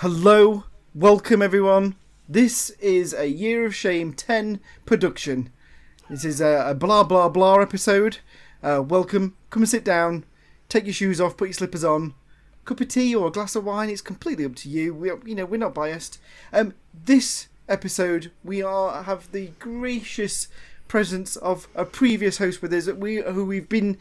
Hello, welcome everyone. This is a Year of Shame 10 production. This is a blah blah blah episode. Welcome, come and sit down, take your shoes off, put your slippers on, cup of tea or a glass of wine, it's completely up to you. We're not biased. This episode we have the gracious presence of a previous host with us who we've been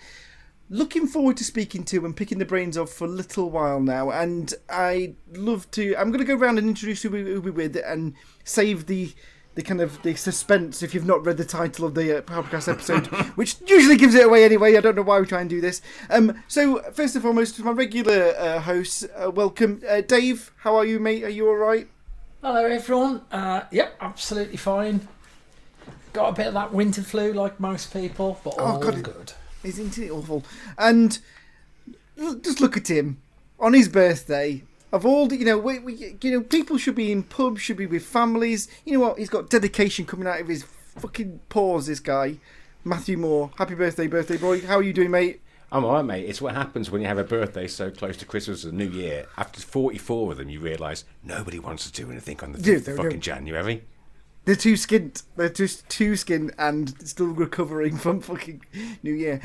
looking forward to speaking to and picking the brains of for a little while now, and I'm going to go around and introduce who we're with and save the kind of the suspense if you've not read the title of the podcast episode, which usually gives it away anyway. I don't know why we try and do this. So first and foremost, my regular hosts, welcome. Dave, how are you, mate? Are you all right? Hello, everyone. Yep, absolutely fine. Got a bit of that winter flu like most people, but all good. Isn't it awful? And just look at him on his birthday. Of all the, people should be in pubs, should be with families. You know what? He's got dedication coming out of his fucking pores. This guy, Matthew Moore. Happy birthday, birthday boy. How are you doing, mate? I'm alright, mate. It's what happens when you have a birthday so close to Christmas and New Year. After 44 of them, you realise nobody wants to do anything on the 5th of fucking January. They're too skint. They're just too skint and still recovering from fucking New Year.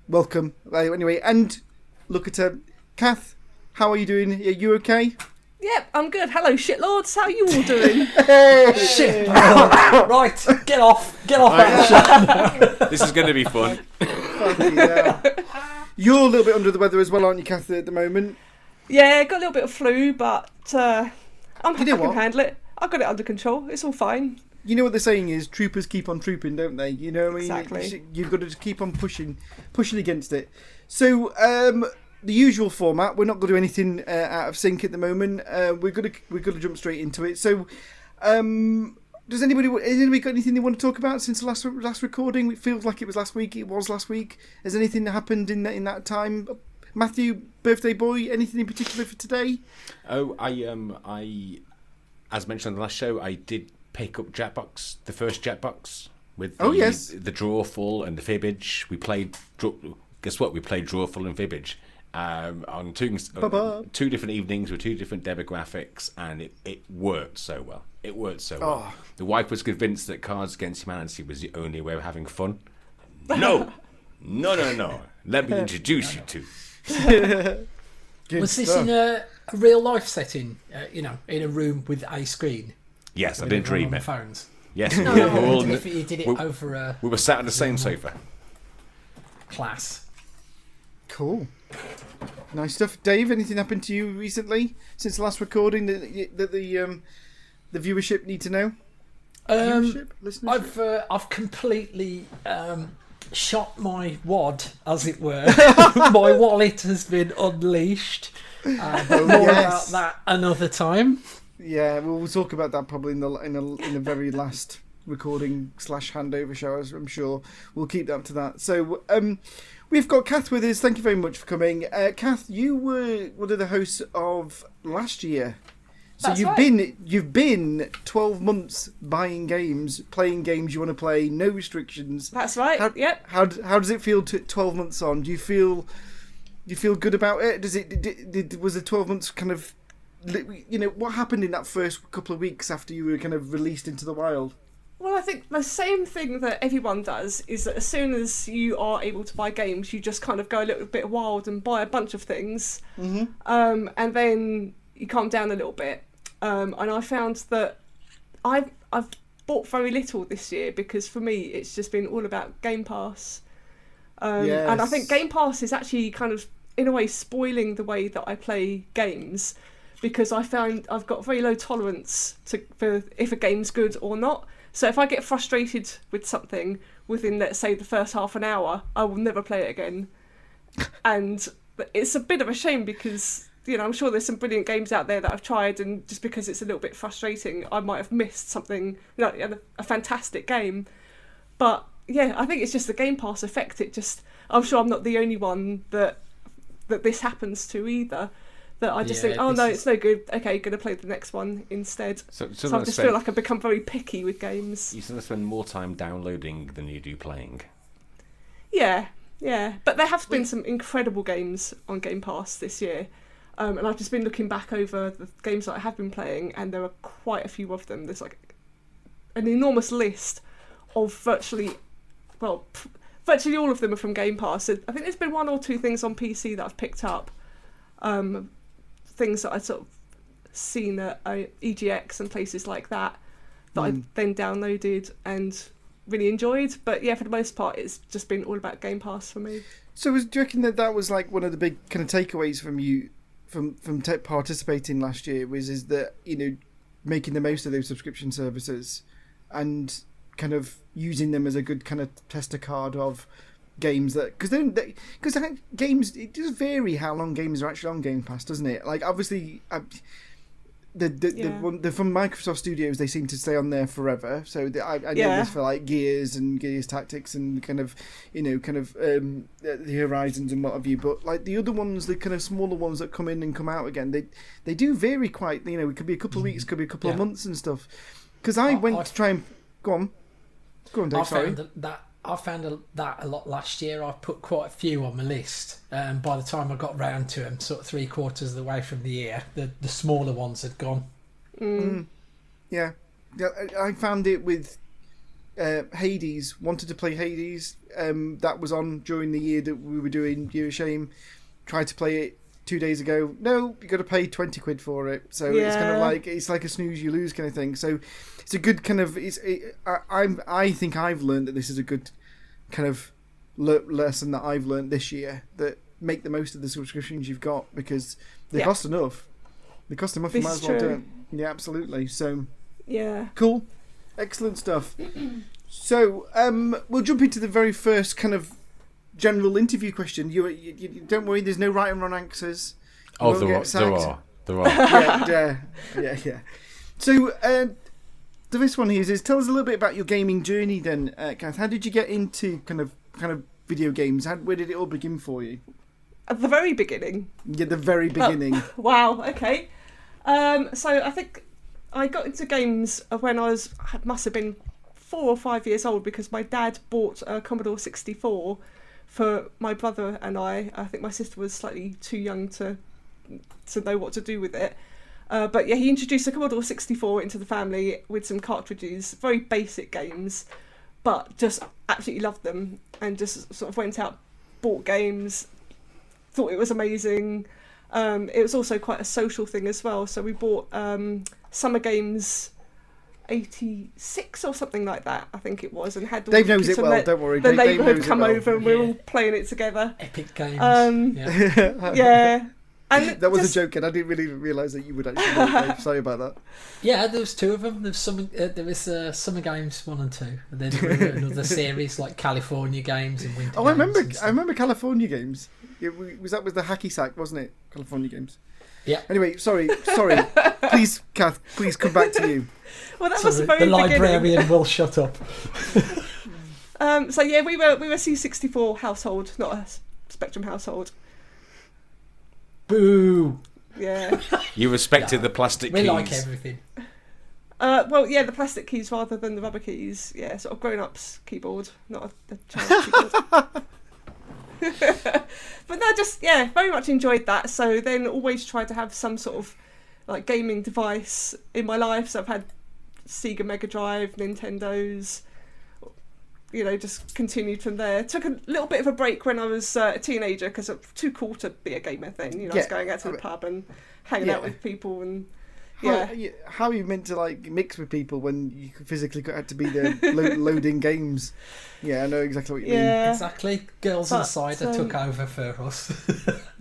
Welcome. Anyway, and look at her. Cath, how are you doing? Are you okay? Yep, I'm good. Hello, shitlords. How are you all doing? Shit. Right, get off that. This is going to be fun. You're a little bit under the weather as well, aren't you, Cath, at the moment? Yeah, got a little bit of flu, but I'm happy I can what? handle it. I've got it under control. It's all fine. You know what the saying is, troopers keep on trooping, don't they? You know what I mean? Exactly. You've got to just keep on pushing against it. So, the usual format, we're not going to do anything out of sync at the moment. We're going to jump straight into it. So, has anybody got anything they want to talk about since the last recording? It feels like it was last week. It was last week. Has anything happened in that time? Matthew, birthday boy, anything in particular for today? Oh, I as mentioned on the last show, I did pick up Jackbox, the first Jackbox, with the Drawful and the Fibbage. We played, guess what? We played Drawful and Fibbage on two different evenings with two different demographics, and it worked so well. Well. The wife was convinced that Cards Against Humanity was the only way of having fun. No. Let me introduce you to. Was this in a real life setting? In a room with a screen? Yes, I didn't dream it. Phones. Yes, No, you did it over a... We were sat on the same sofa. Class. Cool. Nice stuff. Dave, anything happened to you recently since the last recording that the viewership need to know? Listenership? I've completely shot my wad, as it were. My wallet has been unleashed. About that another time. Yeah, we'll talk about that probably in the very last recording / handover show. I'm sure we'll keep that to that. So we've got Cath with us. Thank you very much for coming. Cath, you were one of the hosts of last year. So That's you've been 12 months buying games, playing games you want to play, no restrictions. That's right. Yep. How does it feel 12 months on? Do you feel good about it? Was the 12 months kind of, what happened in that first couple of weeks after you were kind of released into the wild? Well, I think the same thing that everyone does is that as soon as you are able to buy games, you just kind of go a little bit wild and buy a bunch of things. Mm-hmm. And then you calm down a little bit. And I found that I've bought very little this year because for me it's just been all about Game Pass. Yes. And I think Game Pass is actually kind of, in a way, spoiling the way that I play games, because I found I've got very low tolerance for if a game's good or not. So if I get frustrated with something within, let's say, the first half an hour, I will never play it again. And it's a bit of a shame because, I'm sure there's some brilliant games out there that I've tried, and just because it's a little bit frustrating, I might have missed something, a fantastic game. But yeah, I think it's just the Game Pass effect. I'm sure I'm not the only one that this happens to either. That I just think, it's no good. Okay, going to play the next one instead. So I just feel like I've become very picky with games. You sort of spend more time downloading than you do playing. Yeah. But there have been some incredible games on Game Pass this year. And I've just been looking back over the games that I have been playing, and there are quite a few of them. There's like an enormous list of virtually all of them are from Game Pass. So I think there's been one or two things on PC that I've picked up, things that I've sort of seen at EGX and places like that I then downloaded and really enjoyed. But yeah, for the most part, it's just been all about Game Pass for me. So do you reckon that was like one of the big kind of takeaways from you from participating last year is that, you know, making the most of those subscription services and kind of using them as a good kind of tester card of games that because games, it does vary how long games are actually on Game Pass, doesn't it? Like obviously the from Microsoft Studios, they seem to stay on there forever. So I know this for like Gears and Gears Tactics and kind of, you know, kind of the Horizons and what have you. But like the other ones, the kind of smaller ones that come in and come out again, they do vary quite. You know, it could be a couple of weeks, could be a couple of months and stuff. Because I went to try and go on, Dave. Sorry. I found that a lot last year. I put quite a few on my list. By the time I got round to them, sort of 3/4 of the way from the year, the smaller ones had gone. Yeah, I found it with Hades. Wanted to play Hades. That was on during the year that we were doing Year of Shame. Tried to play it 2 days ago. No, you got to pay 20 quid for it. So it's kind of like it's like a snooze you lose kind of thing. So it's a good kind of. I think I've learned that this is a good kind of lesson that I've learned this year, that make the most of the subscriptions you've got because they cost enough. They cost enough. You might as well do it. Yeah, absolutely. So cool, excellent stuff. So we'll jump into the very first kind of general interview question. You don't worry, there's no right and wrong answers. Oh, there are. Yeah. So the first one here is tell us a little bit about your gaming journey then, Cath. How did you get into kind of video games? Where did it all begin for you? At the very beginning. Yeah, the very beginning. Oh, wow. Okay. So I think I got into games when I must have been 4 or 5 years old, because my dad bought a Commodore 64 for my brother and I. I think my sister was slightly too young to know what to do with it. But yeah, he introduced the Commodore 64 into the family with some cartridges, very basic games, but just absolutely loved them and just sort of went out, bought games, thought it was amazing. It was also quite a social thing as well. So we bought Summer Games 86 or something like that, I think it was, and had Dave knows it well, don't worry. The neighbourhood come over and we were all playing it together. Epic Games. Yeah. And that was a joke, and I didn't really realise that you would actually know, Dave. Sorry about that. Yeah, there was 2 of them. There was Summer Games 1 and 2, and then there were another series like California Games and Winter Games. I remember California Games. That was the hacky sack, wasn't it? California Games. Yeah. Anyway, sorry. Please, Cath, please come back to you. Well, that was the very beginning. The librarian will shut up. So yeah, we were C64 household, not a Spectrum household. Boo! Yeah. You respected the plastic keys. We like everything. Well, yeah, the plastic keys rather than the rubber keys. Yeah, sort of grown-ups keyboard, not a child's keyboard. But no, just very much enjoyed that. So then always tried to have some sort of like gaming device in my life. So I've had Sega Mega Drive, Nintendos. You know, just continued from there. Took a little bit of a break when I was a teenager because I'm too cool to be a gamer then. You know, I was going out to the pub and hanging out with people and. How are you meant to like mix with people when you physically had to be there loading games? Yeah, I know exactly what you mean. Exactly. Girls and Cider took over for us.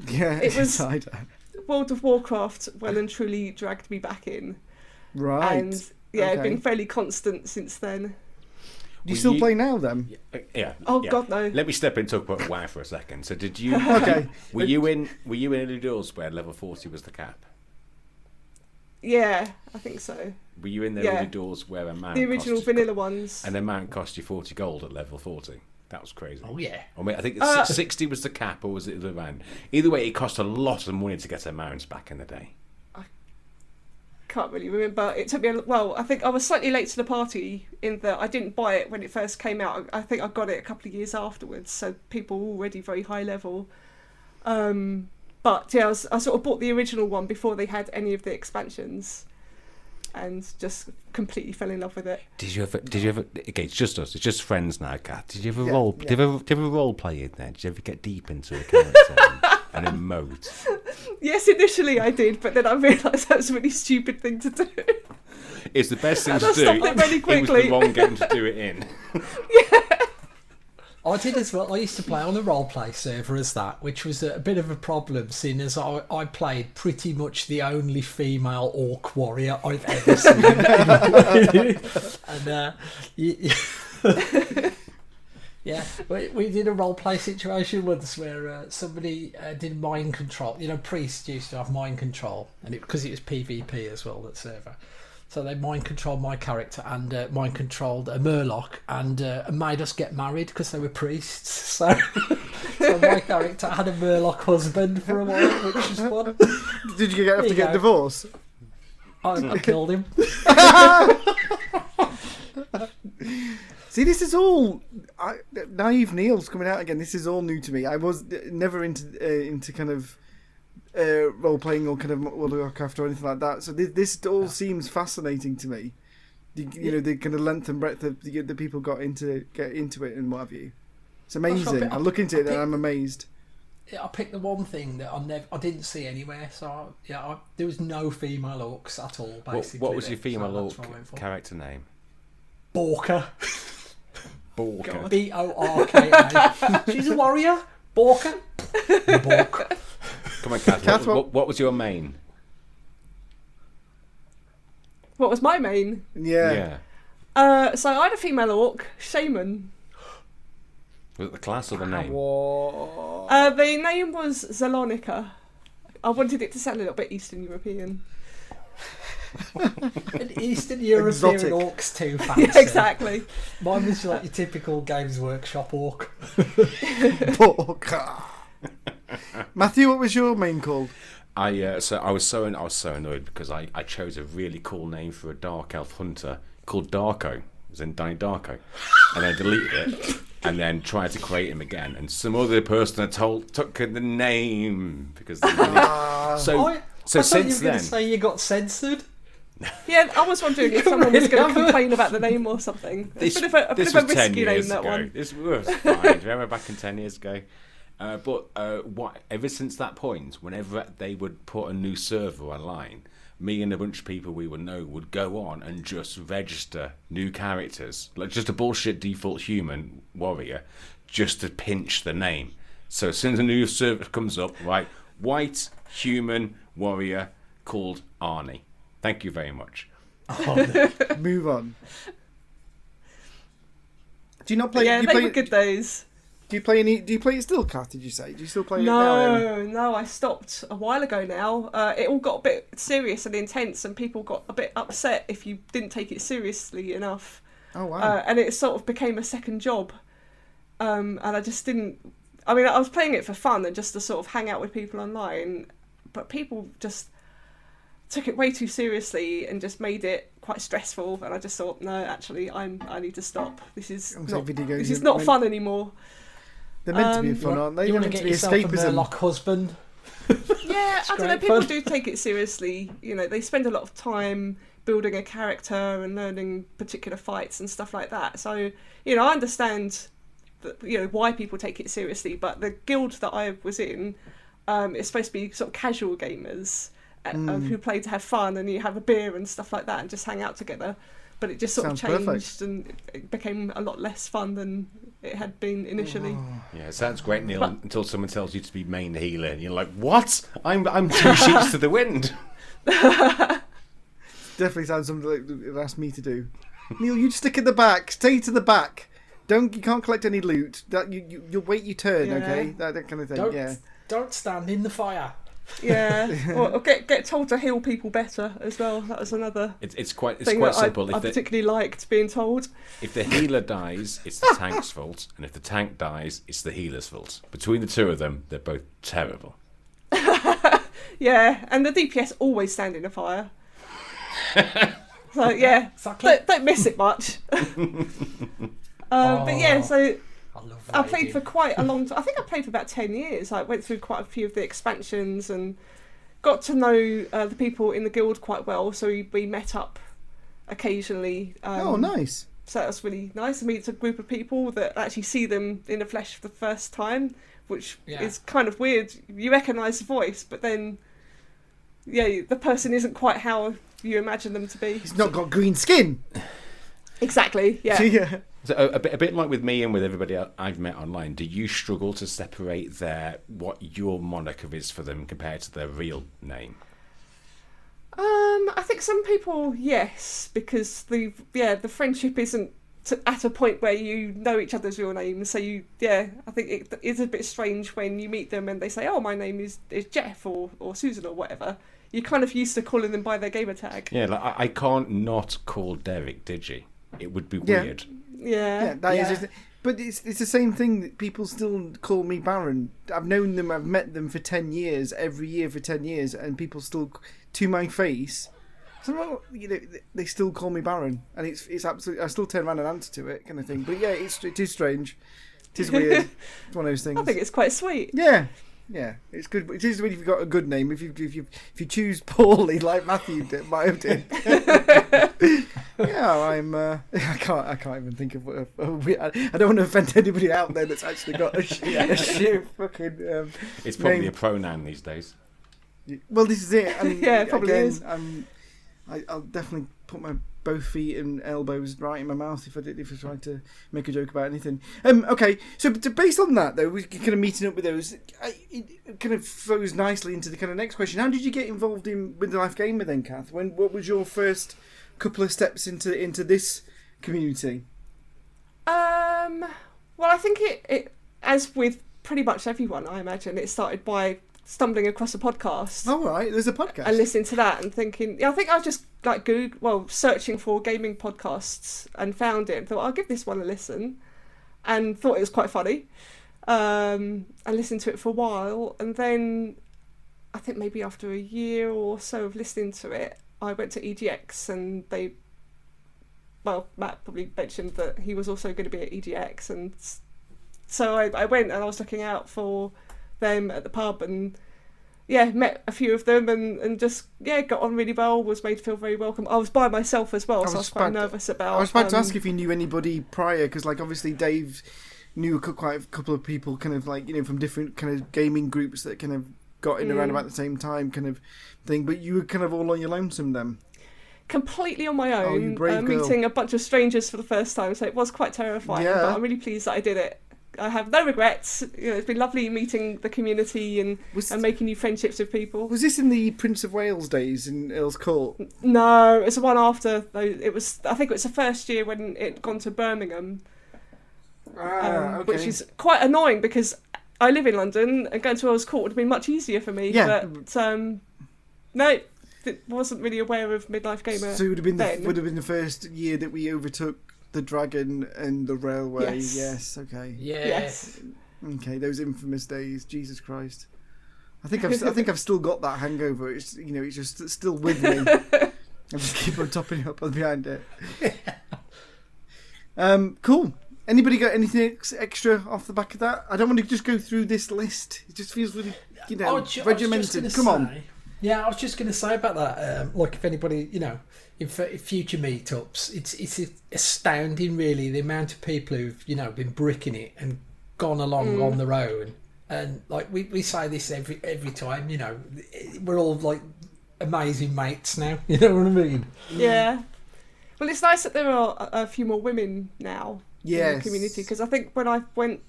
It was Cider. World of Warcraft well and truly dragged me back in. Right. And I've been fairly constant since then. Do you still play now then? Yeah. Oh God, no. Let me step in and talk about WoW for a second. So did you? Were you in any doors where level 40 was the cap? Yeah, I think so. Were you in the early doors where a mount? The original vanilla ones. And the mount cost you 40 gold at level 40. That was crazy. Oh yeah. I mean, I think 60 was the cap, or was it the van? Either way, it cost a lot of money to get a mount back in the day. Can't really remember. It took me I think I was slightly late to the party in that I didn't buy it when it first came out. I think I got it a couple of years afterwards, so people were already very high level. But But yeah, I sort of bought the original one before they had any of the expansions, and just completely fell in love with it. Did you ever? Okay, it's just us. It's just friends now, Cath. Did you ever Yeah. Did you ever role play in there? Did you ever get deep into a character and emote? Yes, initially I did, but then I realised that was a really stupid thing to do. It's the best thing And to I do. stopped it really It was quickly. the wrong game to do it in. I did as well. I used to play on a roleplay server as that, which was a bit of a problem, seeing as I played pretty much the only female orc warrior I've ever seen. And yeah, we did a roleplay situation once where somebody did mind control. You know, priests used to have mind control, and because it was PvP as well, that server. So they mind controlled my character and mind controlled a Murloc and made us get married because they were priests. So my character had a Murloc husband for a while, which was fun. Did you have to get a divorce? I killed him. See, this is all naive. Neale's coming out again. This is all new to me. I was never into kind of role playing or kind of World of Warcraft or anything like that. So this all seems fascinating to me. You know, the kind of length and breadth of the people get into it and what have you. It's amazing. I look into it and I'm amazed. Yeah, I picked the one thing that I didn't see anywhere. So there was no female orcs at all. Basically, What was your female orc character name? Borka. Borka. Borka. She's a warrior. Borka. Bork. Come on, Cath. What was your main? What was my main? Yeah. So I had a female orc, shaman. Was it the class or the name? The name was Zalonica. I wanted it to sound a little bit Eastern European. An Eastern European Exotic. orc's too fancy. Yeah, exactly. Mine was like your typical Games Workshop orc. Matthew, what was your main called? I was so annoyed because I chose a really cool name for a dark elf hunter called Darko. It was in Danny Darko, and I deleted it and then tried to create him again. And some other person took the name because they I so thought since you were going then. to say you got censored. Yeah, I was wondering if someone was going to complain about the name or something. This a bit of was a 10 risky name, years that ago. one. This was fine. Remember back in 10 years ago? Ever since that point, whenever they would put a new server online, me and a bunch of people we would know would go on and just register new characters, like just a bullshit default human warrior, just to pinch the name. So as soon as a new server comes up, right, white human warrior called Arnie. Thank you very much. Move on. Do you not play? Yeah, do you they play, were good days. Do you play any? Do you play it still, Cath? Did you say? Do you still play it now? No, I stopped a while ago now. It all got a bit serious and intense, and people got a bit upset if you didn't take it seriously enough. Oh wow! And it sort of became a second job. And I just didn't. I mean, I was playing it for fun and just to sort of hang out with people online, but people just took it way too seriously and just made it quite stressful. And I just thought, no, actually, I need to stop. This is not fun anymore. They're meant to be fun, aren't they? You They're want meant to to get be yourself a escapism. Murloc husband. Yeah, I don't know. great People fun. do take it seriously. You know, they spend a lot of time building a character and learning particular fights and stuff like that. So, you know, I understand that, you know, why people take it seriously. But the guild that I was in is supposed to be sort of casual gamers who play to have fun, and you have a beer and stuff like that and just hang out together. But it just sort Sounds of changed perfect. and it became a lot less fun than it had been initially. Yeah, it sounds great, Neale, until someone tells you to be main healer, and you're like, "What? I'm two sheets to the wind." Definitely sounds something like they'd asked me to do. Neale, you stick in the back. Stay to the back. You can't collect any loot. That you'll wait your turn, Yeah. okay? That kind of thing. Don't stand in the fire. Yeah, or get told to heal people better as well. That was another It's quite thing that simple. I particularly liked being told. If the healer dies, it's the tank's fault, and if the tank dies, it's the healer's fault. Between the two of them, they're both terrible. Yeah, and the DPS always stand in a fire. So yeah, Exactly. don't miss it much. But yeah, so I played for quite a long time. I think I played for about 10 years. I went through quite a few of the expansions and got to know the people in the guild quite well. So we met up occasionally. Oh, nice. So that was really nice to meet a group of people that actually see them in the flesh for the first time, which is kind of weird. You recognise the voice, but then, the person isn't quite how you imagine them to be. He's not got green skin. Exactly, yeah. Yeah. So a bit like with me and with everybody I've met online, do you struggle to separate what your moniker is for them compared to their real name? I think some people, yes, because the friendship isn't at a point where you know each other's real names. So I think it is a bit strange when you meet them and they say, "Oh, my name is Jeff or Susan or whatever." You're kind of used to calling them by their gamer tag. Yeah, like I can't not call Derek Digi. It would be weird. Yeah, is. But it's the same thing that people still call me Baron. I've known them, I've met them for 10 years, every year for 10 years, and people still, to my face, they still call me Baron, and it's absolutely. I still turn around and answer to it, kind of thing. But yeah, it is strange. It is weird. It's one of those things. I think it's quite sweet. Yeah, it's good. It is when you've got a good name. If you choose poorly, like Matthew might have did. I can't even think of. I don't want to offend anybody out there that's actually got a shit fucking. It's probably name. a pronoun these days. Well, this is it. And yeah, it probably is. I'll definitely put my both feet and elbows right in my mouth if I tried to make a joke about anything. Okay, so based on that though, we're kind of meeting up with those. It kind of flows nicely into the kind of next question. How did you get involved in Midlife Gamer then, Cath? What was your first couple of steps into this community? Well, I think it as with pretty much everyone, I imagine it started by stumbling across a podcast. Oh, right, there's a podcast. And listening to that and thinking, I think I just searching for gaming podcasts and found it and thought, I'll give this one a listen, and thought it was quite funny. And listened to it for a while, and then I think maybe after a year or so of listening to it, I went to EGX, and Matt probably mentioned that he was also going to be at EGX, and so I went and I was looking out for them at the pub, and met a few of them, and just got on really well, was made to feel very welcome. I was by myself as well, so I was quite nervous about. I was about to ask if you knew anybody prior, because obviously Dave knew quite a couple of people kind of from different kind of gaming groups that kind of got in around about the same time kind of thing, but you were kind of all on your lonesome then. Completely on my own. Oh, you brave girl. Meeting a bunch of strangers for the first time, so it was quite terrifying, but I'm really pleased that I did it. I have no regrets. It's been lovely meeting the community and making new friendships with people. Was this in the Prince of Wales days in Earl's Court? No, it's the one after. I think it was the first year when it had gone to Birmingham, okay. Which is quite annoying because I live in London and going to Earl's Court would have been much easier for me. Yeah. But no, wasn't really aware of Midlife Gamer. So it would have been the first year that we overtook the dragon and the railway. Yes. Okay. Yes. Okay, those infamous days. Jesus Christ. I think I've still got that hangover. It's it's just still with me. I just keep on topping up behind it. Cool. Anybody got anything extra off the back of that? I don't want to just go through this list. It just feels really regimented. Come on. Yeah, I was just going to say about that. If anybody, in future meetups, it's astounding, really, the amount of people who've been bricking it and gone along on their own. And we say this every time, we're all amazing mates now. You know what I mean? Yeah. Well, it's nice that there are a few more women now in the community, because I think when I went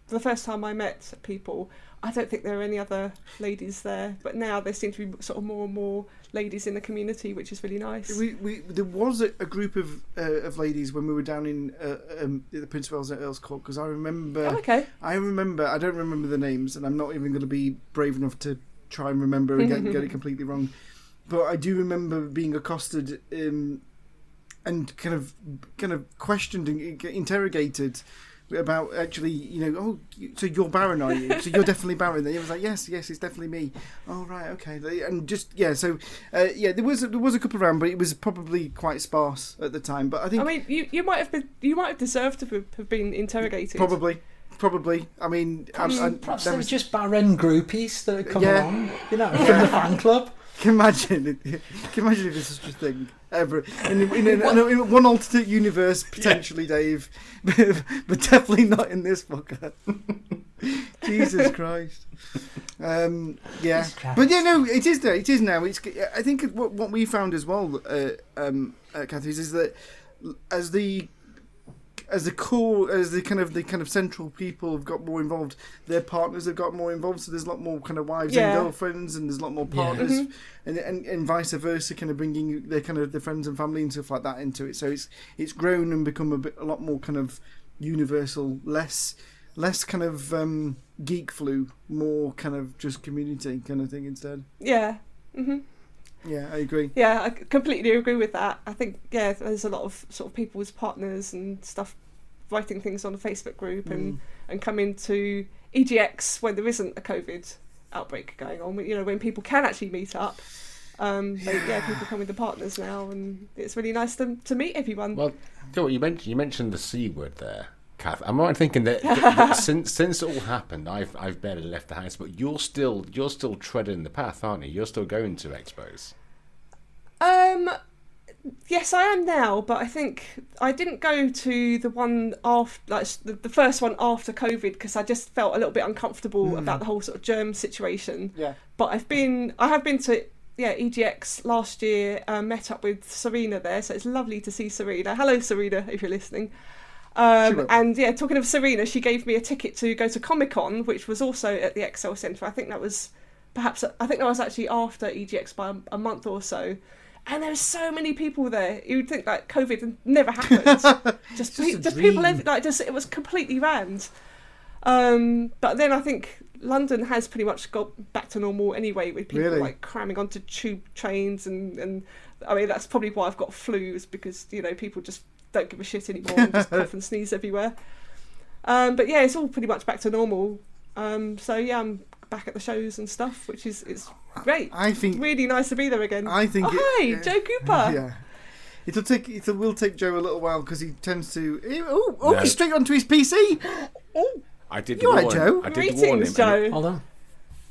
the first time I met people, I don't think there are any other ladies there, but now there seem to be sort of more and more ladies in the community, which is really nice. There was a group of ladies when we were down in the Prince of Wales at Earl's Court, because I remember. Oh, okay. I don't remember the names, and I'm not even going to be brave enough to try and remember and get it completely wrong. But I do remember being accosted and kind of questioned and interrogated about actually, so you're Baron, are you? So you're definitely Baron. Then he was like, yes, it's definitely me. Oh, right, okay. And just there was a couple around, but it was probably quite sparse at the time. But I think, you might have deserved to have been interrogated. Probably. Probably. I mean, Perhaps they were just barren groupies that had come Yeah. along, from the fan club. Can you imagine if there's such a thing ever in one alternate universe, potentially, Dave, but definitely not in this fucker. Jesus Christ. Yeah, but yeah, no, it is there. It is now. It's. I think what we found as well, Kathy, is that as the kind of central people have got more involved, their partners have got more involved. So there's a lot more kind of wives and girlfriends, and there's a lot more partners, and vice versa, kind of bringing their friends and family and stuff like that into it. So it's grown and become a lot more kind of universal, less kind of geek flu, more kind of just community kind of thing instead. Yeah. Mm-hmm. Yeah, I agree. Yeah, I completely agree with that. I think, there's a lot of sort of people with partners and stuff writing things on a Facebook group and coming to EGX when there isn't a COVID outbreak going on, when people can actually meet up. People come with the partners now, and it's really nice to meet everyone. Well, you mentioned the C word there, Kath. I'm right thinking that since it all happened, I've barely left the house, but you're still treading the path, aren't you? You're still going to expos. Yes, I am now, but I think I didn't go to the one after, like the first one after COVID, because I just felt a little bit uncomfortable about the whole sort of germ situation. Yeah. But I have been to EGX last year. Met up with Serena there, so it's lovely to see Serena. Hello, Serena, if you're listening. And talking of Serena, she gave me a ticket to go to Comic-Con, which was also at the Excel Centre. I think that was actually after EGX by a month or so. And there were so many people there. You'd think that COVID had never happened. just people, it was completely rammed. But then I think London has pretty much got back to normal anyway, with people like cramming onto tube trains, and I mean that's probably why I've got flus, because people just don't give a shit anymore and just cough and sneeze everywhere. But yeah, it's all pretty much back to normal. So yeah, I'm back at the shows and stuff, which is great. I think really nice to be there again. I think. Hi, Joe Cooper. Yeah. It will take Joe a little while, because he tends to. He's straight onto his PC. I did. You alright, Joe? I did warn him. Joe. Hold on.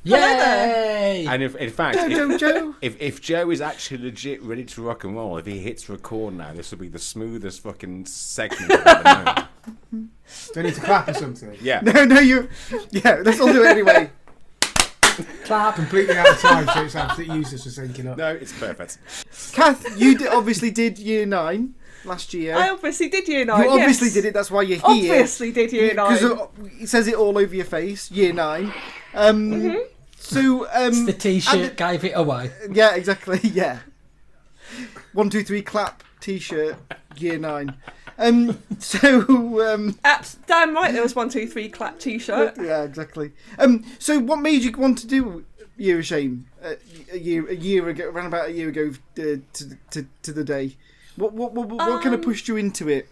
Yay! And in fact, Joe. if Joe is actually legit ready to rock and roll, if he hits record now, this will be the smoothest fucking segment I've ever known. Do I need to clap or something? Yeah. No, you. Yeah, let's all do it anyway. Clap. Completely out of time, so it's absolutely useless for syncing up. No, it's perfect. Kath, you obviously did year 9 last year. I obviously did year 9. You obviously did it. That's why you're here. Obviously did year 9. Because it says it all over your face. Year 9. So it's the T-shirt gave it away. Yeah, exactly. Yeah. 1, 2, 3, clap. T-shirt. Year 9. Damn right, there was 1, 2, 3, clap T-shirt. Yeah, exactly. So what made you want to do Year of Shame a year ago, around about a year ago to the day? What kind of pushed you into it?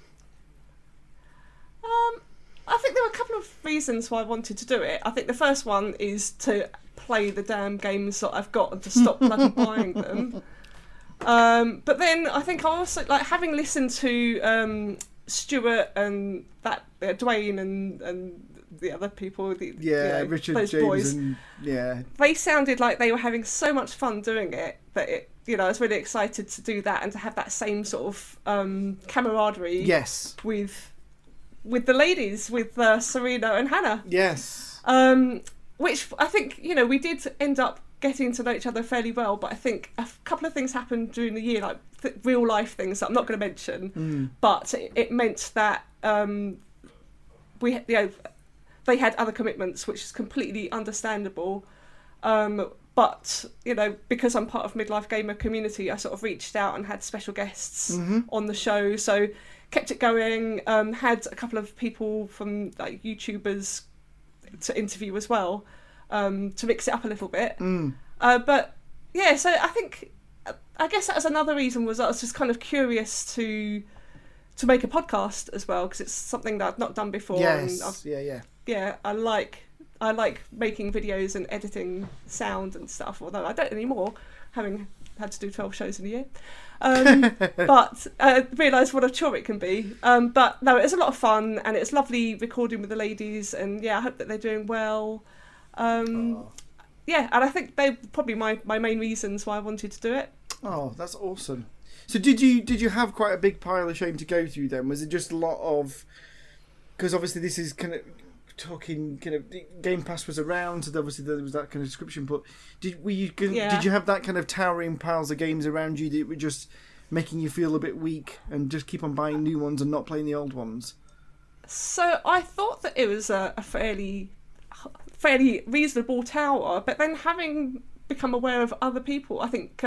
I think there were a couple of reasons why I wanted to do it. I think the first one is to play the damn games that I've got and to stop bloody buying them. But then I think I also, like, having listened to Stuart and that Dwayne and the other people, Richard, those James, boys, and they sounded like they were having so much fun doing it that I was really excited to do that and to have that same sort of camaraderie. Yes. With the ladies, with Serena and Hannah. Yes. Which I think, we did end up getting to know each other fairly well, but I think a couple of things happened during the year, like real life things that I'm not going to mention, but it meant that they had other commitments, which is completely understandable. But, because I'm part of Midlife Gamer community, I sort of reached out and had special guests on the show. So kept it going, had a couple of people from like YouTubers to interview as well, to mix it up a little bit. But yeah, so I guess that was another reason, was I was just kind of curious to make a podcast as well, because it's something that I've not done before. Yes, and yeah, I like making videos and editing sound and stuff, although I don't anymore, having had to do 12 shows in a year. But realised what a chore it can be. But no, it's a lot of fun, and it's lovely recording with the ladies, and I hope that they're doing well. Yeah, and I think they're probably my main reasons why I wanted to do it. Oh, that's awesome. So did you have quite a big pile of shame to go through then? Was it just a lot of... Because obviously this is kind of talking, kind of, Game Pass was around, so obviously there was that kind of description, but did you have that kind of towering piles of games around you that were just making you feel a bit weak and just keep on buying new ones and not playing the old ones? So I thought that it was a fairly reasonable tower, but then having become aware of other people, I think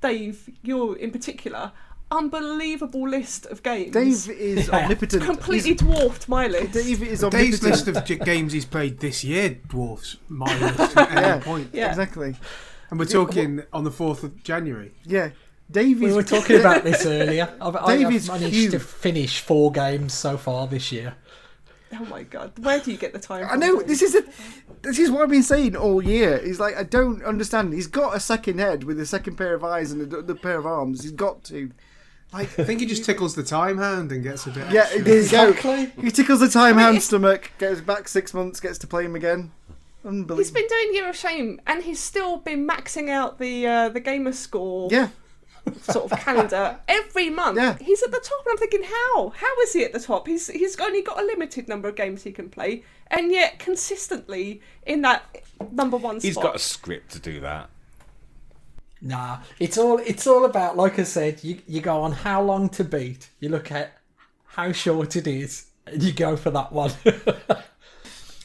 Dave, you're in particular, unbelievable list of games. Dave is omnipotent. Completely dwarfed my list. Dave is omnipotent. Dave's list of games he's played this year dwarfs my list at any point. Yeah, exactly. And we're talking on the 4th of January. Yeah. Dave we is... were talking about this earlier. I've is managed huge. to finish 4 games so far this year. Oh my god, where do you get the time? I know, this is what I've been saying all year. He's like, I don't understand. He's got a second head with a second pair of eyes and a pair of arms. He's got to. Like, I think he just tickles the time hand and gets a bit yeah, extra. there you go. Exactly. He tickles the time hand stomach, goes back 6 months, gets to play him again. Unbelievable. He's been doing Year of Shame, and he's still been maxing out the gamer score. Yeah. Sort of calendar every month. Yeah. He's at the top, and I'm thinking, how is he at the top? He's only got a limited number of games he can play, and yet consistently in that number one spot. He's got a script to do that. Nah, it's all about, like I said, you go on how long to beat, you look at how short it is, and you go for that one.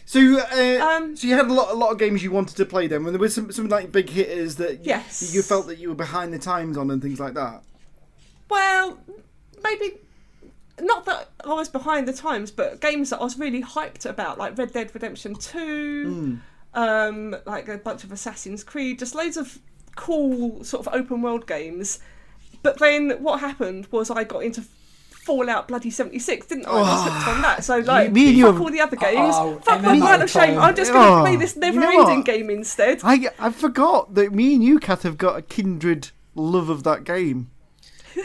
So you had a lot of games you wanted to play then, when there were some like big hitters that you felt that you were behind the times on and things like that. Well, maybe not that I was behind the times, but games that I was really hyped about, like Red Dead Redemption 2, like a bunch of Assassin's Creed, just loads of cool sort of open world games. But then what happened was I got into Fallout bloody 76, didn't I? I was hooked on that. So like, fuck all the other games. Fuck my Pile of Shame. I'm just going to play this never-ending game instead. I forgot that me and you, Kath, have got a kindred love of that game.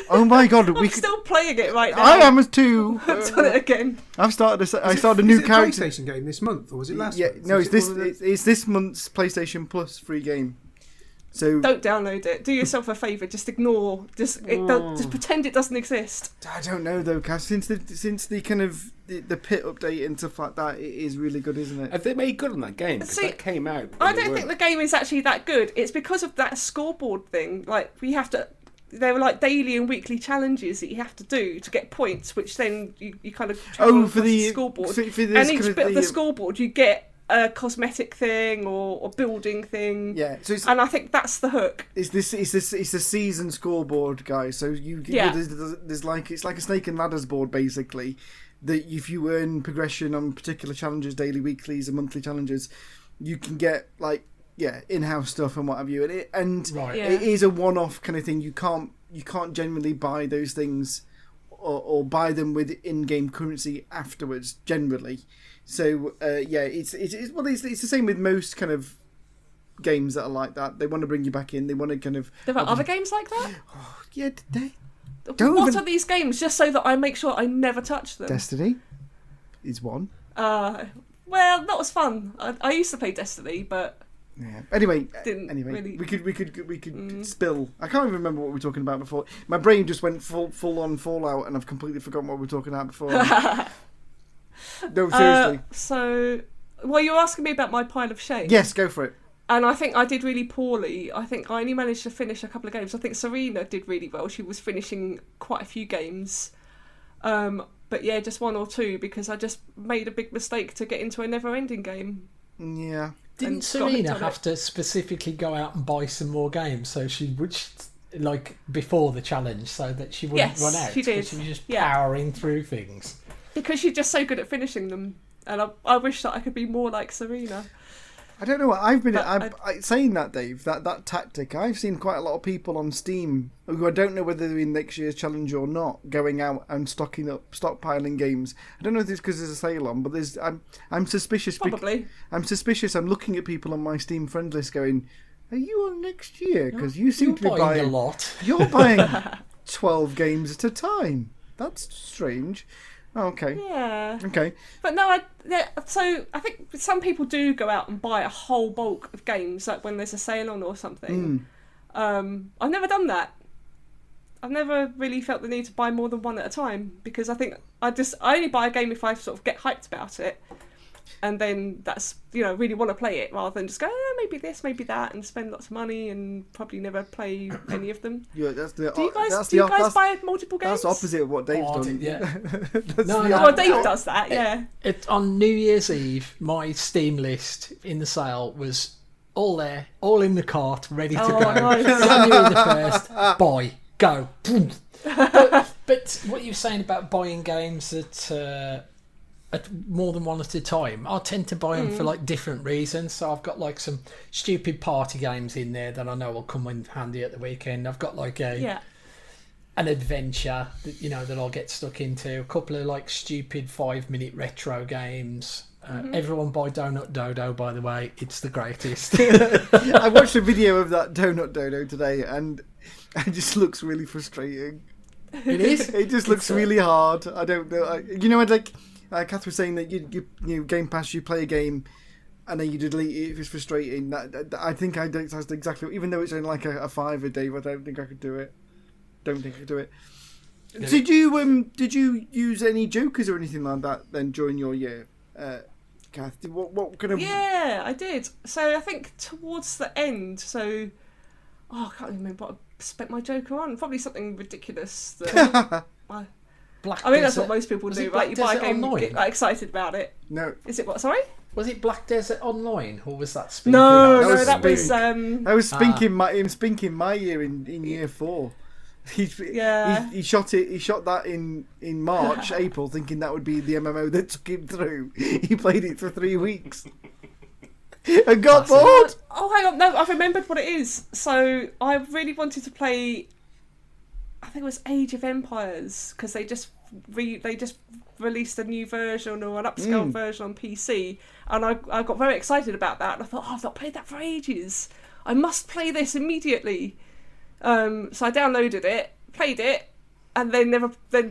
Oh my god, I'm still playing it right now. I am too. I've done it again. I started a new character. PlayStation game this month, or was it last month? No, it's this month's PlayStation Plus free game. So don't download it. Do yourself a favour. Just ignore. Just pretend it doesn't exist. I don't know though, Cass. Since the kind of the pit update and stuff like that, it is really good, isn't it? Have they made good on that game? Because that came out. I don't think the game is actually that good. It's because of that scoreboard thing. Like we have to. There were like daily and weekly challenges that you have to do to get points, which then you kind of for the scoreboard. And each bit of the scoreboard you get a cosmetic thing or building thing. Yeah, so and I think that's the hook. It's a season scoreboard, guys. So there's like it's like a snake and ladders board basically. That if you earn progression on particular challenges, daily, weeklies, and monthly challenges, you can get like in-house stuff and what have you. And it is a one-off kind of thing. You can't generally buy those things or buy them with in-game currency afterwards generally. So it's the same with most kind of games that are like that. They want to bring you back in. They want to kind of. There are other games like that. Oh, yeah, they. What are these games? Just so that I make sure I never touch them. Destiny is one. Well, that was fun. I used to play Destiny, but. Yeah. Anyway, really... we could spill. I can't even remember what we were talking about before. My brain just went full on Fallout, and I've completely forgotten what we were talking about before. No, seriously. You were asking me about my pile of shame. Yes, go for it. And I think I did really poorly. I think I only managed to finish a couple of games. I think Serena did really well. She was finishing quite a few games. But yeah, just one or two because I just made a big mistake to get into a never-ending game. Yeah. Didn't Serena have to specifically go out and buy some more games so she would, like, before the challenge so that she wouldn't run out? She did. She was just powering through things. Because she's just so good at finishing them. And I wish that I could be more like Serena. I don't know what I've been saying that, Dave, that tactic. I've seen quite a lot of people on Steam who I don't know whether they're in next year's challenge or not, going out and stockpiling games. I don't know if it's because there's a sale on, but I'm suspicious. Probably. I'm suspicious. I'm looking at people on my Steam friend list going, Are you on next year? Because you seem You're to be buying buying a lot. You're buying 12 games at a time. That's strange. Okay. Yeah. Okay. But no, so I think some people do go out and buy a whole bulk of games, like when there's a sale on or something. I've never done that. I've never really felt the need to buy more than one at a time, because I think I only buy a game if I sort of get hyped about it, and then that's, really want to play it, rather than just go, maybe this, maybe that, and spend lots of money and probably never play any of them. Yeah, that's the. Do you guys buy multiple games? That's the opposite of what Dave's done. Yeah. Well, Dave does that. Yeah. On New Year's Eve, my Steam list in the sale was all there, all in the cart, ready to go. Nice. January the 1st, buy, go. But what you're saying about buying games at more than one at a time, I tend to buy them for like different reasons. So I've got like some stupid party games in there that I know will come in handy at the weekend. I've got like an adventure that I'll get stuck into. A couple of like stupid 5-minute retro games. Everyone buy Donut Dodo, by the way. It's the greatest. I watched a video of that Donut Dodo today, and it just looks really frustrating. It is. It just looks really hard. I don't know. Cath was saying that you Game Pass, you play a game, and then you delete it if it's frustrating. I think that's exactly. Even though it's only like a $5 a day, I don't think I could do it. Yeah. Did you use any jokers or anything like that then during your year, Cath? What kind of? Yeah, I did. So I think towards the end, I can't remember what I spent my joker on. Probably something ridiculous. That's what most people do, right? You buy a game and get excited about it. No. Is it what? Sorry? Was it Black Desert Online, or was that Spinking? That was Spink. Spinking my year in year 4. He shot that in March, April, thinking that would be the MMO that took him through. He played it for 3 weeks and got bored. Oh, hang on, no, I've remembered what it is. So I really wanted to play, I think it was Age of Empires, because they just released a new version, or an upscaled version on PC, and I got very excited about that. And I thought, I've not played that for ages. I must play this immediately. So I downloaded it, played it, and then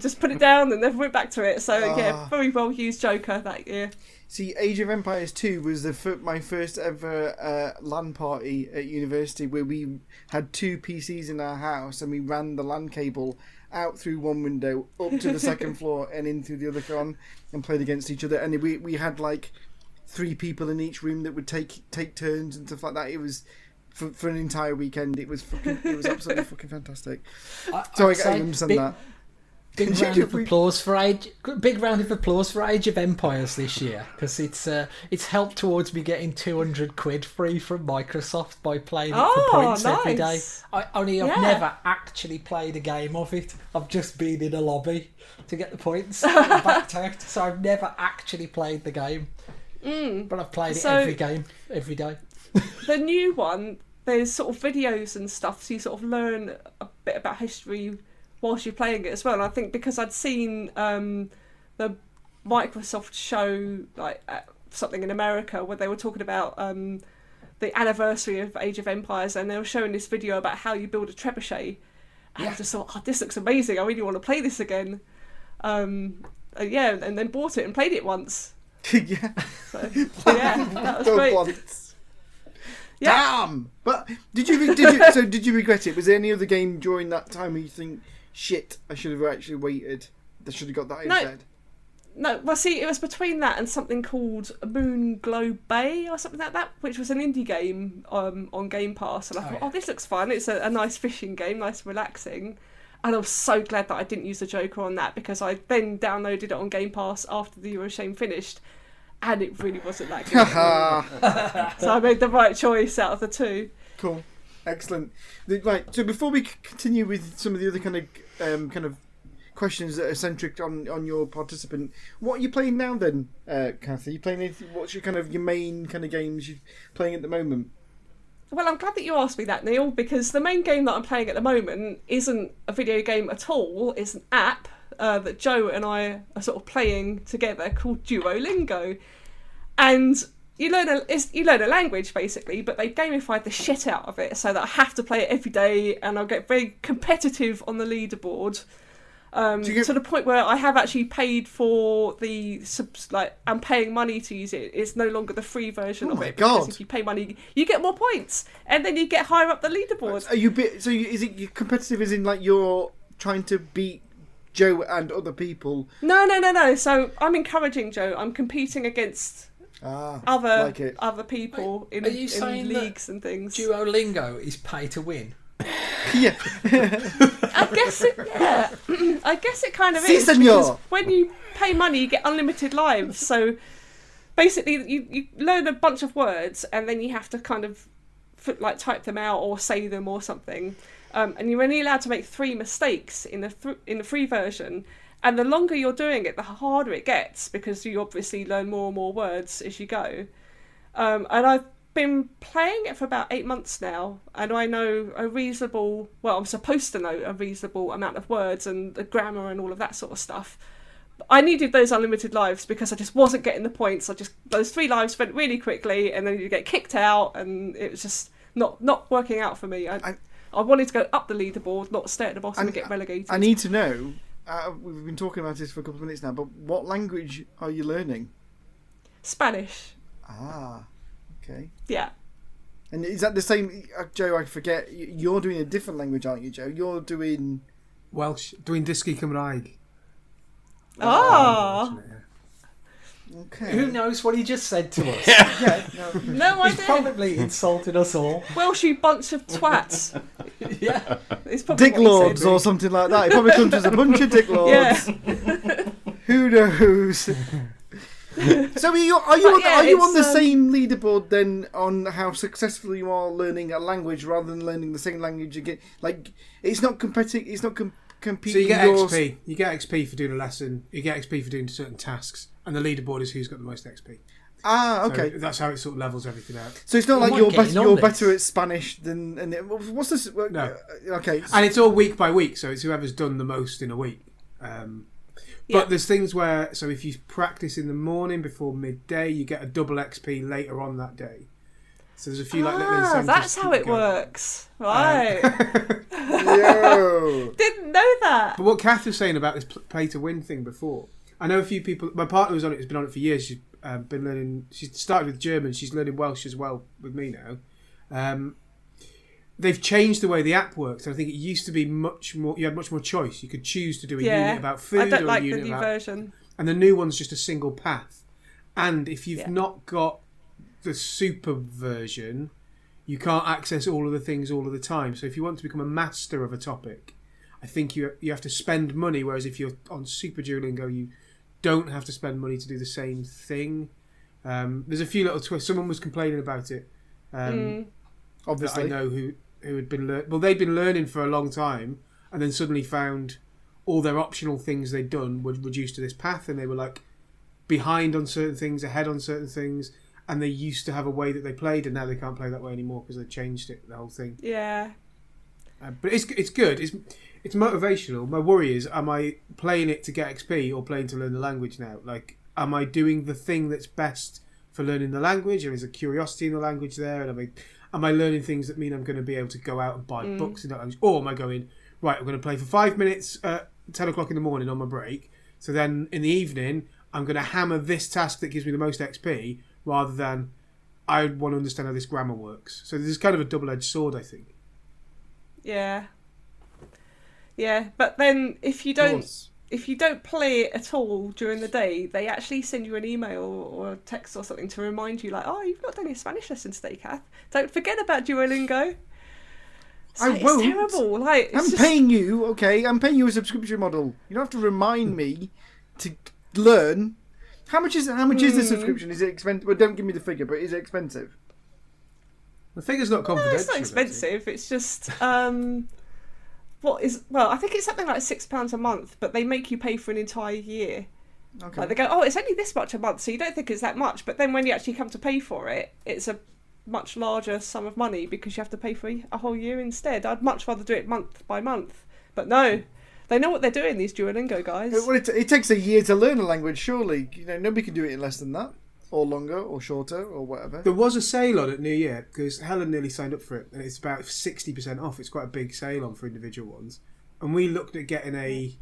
just put it down and never went back to it. So very well used joker that year. See, Age of Empires 2 was my first ever LAN party at university, where we had 2 PCs in our house, and we ran the LAN cable out through one window, up to the second floor, and in through the other one, and played against each other. And we had like 3 people in each room that would take turns and stuff like that. It was for an entire weekend. It was absolutely fucking fantastic. So I understand that. Big round of applause for Age of Empires this year, because it's helped towards me getting £200 free from Microsoft by playing it for points every day. I've never actually played a game of it. I've just been in a lobby to get the points and backed out. So I've never actually played the game, but I've played it every game every day. The new one, there's sort of videos and stuff, so you sort of learn a bit about history whilst you're playing it as well. And I think because I'd seen the Microsoft show, like something in America, where they were talking about the anniversary of Age of Empires, and they were showing this video about how you build a trebuchet. And I just thought, this looks amazing. I really want to play this again. And then bought it and played it once. Yeah. So, that was great. Once. Yeah. Damn! But did you regret it? Was there any other game during that time where you think, shit, I should have actually waited? I should have got that instead. No, well, see, it was between that and something called Moon Glow Bay or something like that, which was an indie game on Game Pass. And I thought, this looks fun. It's a nice fishing game, nice relaxing. And I was so glad that I didn't use the Joker on that, because I then downloaded it on Game Pass after the Euroshame finished, and it really wasn't that good. So I made the right choice out of the 2. Cool. Excellent. Right, so before we continue with some of the other kind of questions that are centric on your participant, what are you playing now then, Cath? Are you playing anything? What's your main kind of games you're playing at the moment? Well, I'm glad that you asked me that, Neil, because the main game that I'm playing at the moment isn't a video game at all. It's an app that Joe and I are sort of playing together called Duolingo. And, you learn a language basically, but they gamified the shit out of it so that I have to play it every day, and I'll get very competitive on the leaderboard. To the point where I have actually paid for I'm paying money to use it. It's no longer the free version of it. God. Because if you pay money, you get more points, and then you get higher up the leaderboard. Is it competitive as in like you're trying to beat Joe and other people? No. So I'm encouraging Joe. I'm competing against other people in leagues and things. Duolingo is pay to win. Yeah. I guess it kind of is. Senor. Because when you pay money, you get unlimited lives. So basically, you learn a bunch of words, and then you have to kind of type them out or say them or something. And you're only allowed to make 3 mistakes in the free version. And the longer you're doing it, the harder it gets, because you obviously learn more and more words as you go. And I've been playing it for about 8 months now, and I know I'm supposed to know a reasonable amount of words and the grammar and all of that sort of stuff. I needed those unlimited lives because I just wasn't getting the points. Those 3 lives went really quickly, and then you get kicked out, and it was just not working out for me. I wanted to go up the leaderboard, not stay at the bottom and get relegated. I need to know, we've been talking about this for a couple of minutes now, but what language are you learning? Spanish. Okay. Yeah. And is that the same, Joe? I forget. You're doing a different language, aren't you, Joe? You're doing Welsh. Doing Dysgu Cymraeg. Okay. Who knows what he just said to us? No He's idea. probably insulted us all. Welsh, you bunch of twats. Yeah. It's probably Dick what he said. lords or something like that. It probably comes as a bunch of dick lords. Yeah. Who knows? So are you on the same leaderboard then on how successful you are learning a language rather than learning the same language again? Like, it's not competing. It's not competing. So you get XP. You get XP for doing a lesson. You get XP for doing certain tasks, and the leaderboard is who's got the most XP. Okay. So that's how it sort of levels everything out. So it's not like you're better at Spanish than. What's this? No. Okay. And it's all week by week, so it's whoever's done the most in a week. But there's things where, so if you practice in the morning before midday, you get a double XP later on that day. So there's a few little incentives. That's how it works. Right. Yo. Didn't know that. But what Cath was saying about this pay to win thing before, I know a few people. My partner was on it. Has been on it for years. She's been learning. She started with German. She's learning Welsh as well with me now. They've changed the way the app works. I think it used to be much more. You had much more choice. You could choose to do a unit about food I don't or like a unit the new about. version. And the new one's just a single path. And if you've not got the super version, you can't access all of the things all of the time. So if you want to become a master of a topic, I think you have to spend money. Whereas if you're on Super Duolingo, you don't have to spend money to do the same thing. There's a few little twists. Someone was complaining about it. Obviously, I know who had been they'd been learning for a long time, and then suddenly found all their optional things they'd done were reduced to this path, and they were like behind on certain things, ahead on certain things, and they used to have a way that they played, and now they can't play that way anymore because they changed the whole thing. Yeah. But it's good. It's motivational. My worry is, am I playing it to get XP or playing to learn the language now? Like, am I doing the thing that's best for learning the language, or is there curiosity in the language there? And am I learning things that mean I'm going to be able to go out and buy books in that language? Or am I going, right, I'm going to play for 5 minutes at 10 o'clock in the morning on my break, so then in the evening I'm going to hammer this task that gives me the most XP, rather than I want to understand how this grammar works. So there's kind of a double-edged sword, I think. Yeah. Yeah, but then if you don't play it at all during the day, they actually send you an email or a text or something to remind you, like, oh, you've not done your Spanish lesson today, Cath. Don't forget about Duolingo. I won't. It's terrible. Like, I'm paying you, okay? I'm paying you a subscription model. You don't have to remind me to learn. How much is the subscription? Is it expensive? Well, don't give me the figure, but is it expensive? The figure's not confidential. No, it's not expensive. It's just I think it's something like £6 a month, but they make you pay for an entire year. Okay. Like, they go, oh, it's only this much a month, so you don't think it's that much, but then when you actually come to pay for it, it's a much larger sum of money because you have to pay for a whole year instead. I'd much rather do it month by month, but no. They know what they're doing, these Duolingo guys. Well, it takes a year to learn a language, surely. You know, nobody can do it in less than that. or longer, or shorter, or whatever. There was a sale on it New Year because Helen nearly signed up for it, and it's about 60% off. It's quite a big sale on for individual ones, and we looked at getting a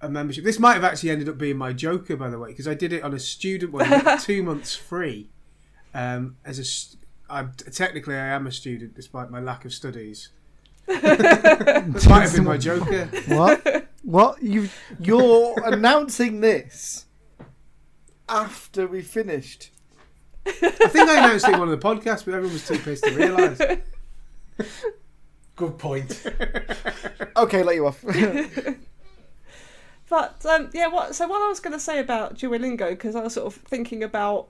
membership. This might have actually ended up being my joker, by the way, because I did it on a student one. I got 2 months free. Technically, I am a student despite my lack of studies. That might have been my joker. What? You're announcing this after we finished? I think I announced it in one of the podcasts, but everyone was too pissed to realise. Good point. Okay, let you off. But what I was going to say about Duolingo, because I was sort of thinking about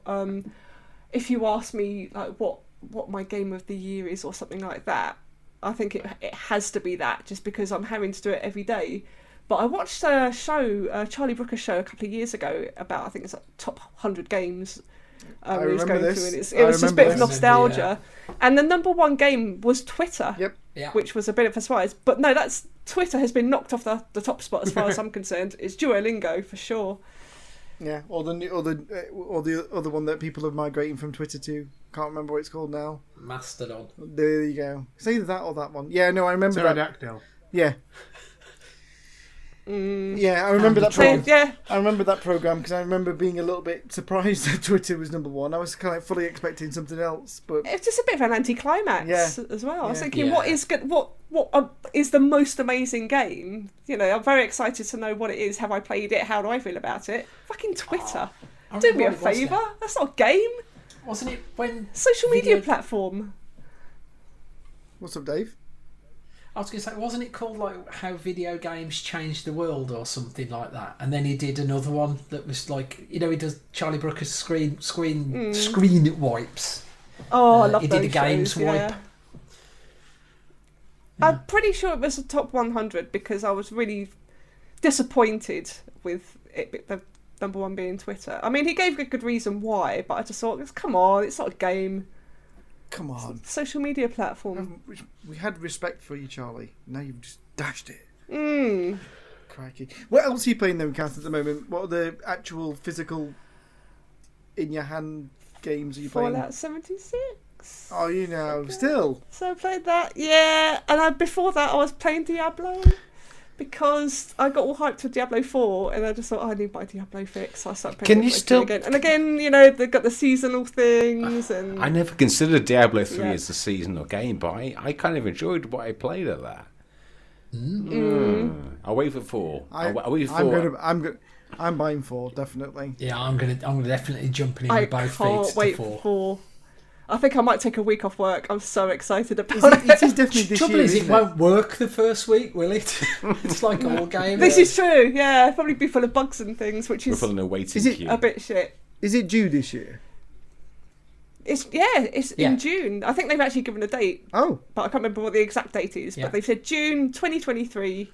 if you ask me like what my game of the year is or something like that, I think it has to be that, just because I'm having to do it every day. But I watched a show, Charlie Brooker's show, a couple of years ago about, I think it's like top 100 games. I he was remember going this. through, and it was just a bit of nostalgia. Yeah. And the number one game was Twitter, Yep. Yeah. which was a bit of a surprise. But no, Twitter has been knocked off the top spot as far as I'm concerned. It's Duolingo for sure. Yeah, or the other one that people are migrating from Twitter to. Can't remember what it's called now. Mastodon. There you go. It's either that or that one. Yeah, no, I remember that. Pterodactyl. Yeah. Yeah, I remember that program. Yeah. I remember that program because I remember being a little bit surprised that Twitter was number one. I was kind of fully expecting something else, but It's just a bit of an anticlimax as well. I was Yeah. thinking, Yeah. what is the most amazing game? You know, I'm very excited to know what it is. Have I played it? How do I feel about it? Fucking Twitter. I Do remember me a what it was favour. now. That's not a game. Wasn't it when Social media Video- platform. what's up, Dave? I was going to say, wasn't it called like How Video Games Changed the World or something like that? And then he did another one that was like, he does Charlie Brooker's screen wipes. Oh, I love He those did a games shows, wipe. yeah. I'm pretty sure it was a top 100 because I was really disappointed with it, the number one being Twitter. I mean, he gave a good reason why, but I just thought, come on, it's not a game. Come on. Social media platform. We had respect for you, Charlie. Now you've just dashed it. Mm. Crikey. What else are you playing then, Cath, at the moment? What are the actual physical in your hand games are you playing? Fallout 76. Oh, you know, still. So I played that, yeah. And before that, I was playing Diablo because I got all hyped for Diablo 4, and I just thought, I need my Diablo fix. So I started playing Can you Diablo 3 still- again. And again, they've got the seasonal things, and I never considered Diablo 3 Yeah. as a seasonal game, but I kind of enjoyed what I played at that. I'll wait for 4. I'll wait for 4. I'm buying 4, definitely. Yeah, I'm gonna definitely jumping in I with both can't feet wait to 4. for. I think I might take a week off work. I'm so excited about It is definitely this Trouble year, is, it isn't it? won't work the first week, will it? It's like all game. This is true, yeah. It'll probably be full of bugs and things, which We're is full in a waiting Is it queue. a bit shit. Is it due this year? It's Yeah. in June. I think they've actually given a date, Oh, but I can't remember what the exact date is. Yeah. But they've said June 2023.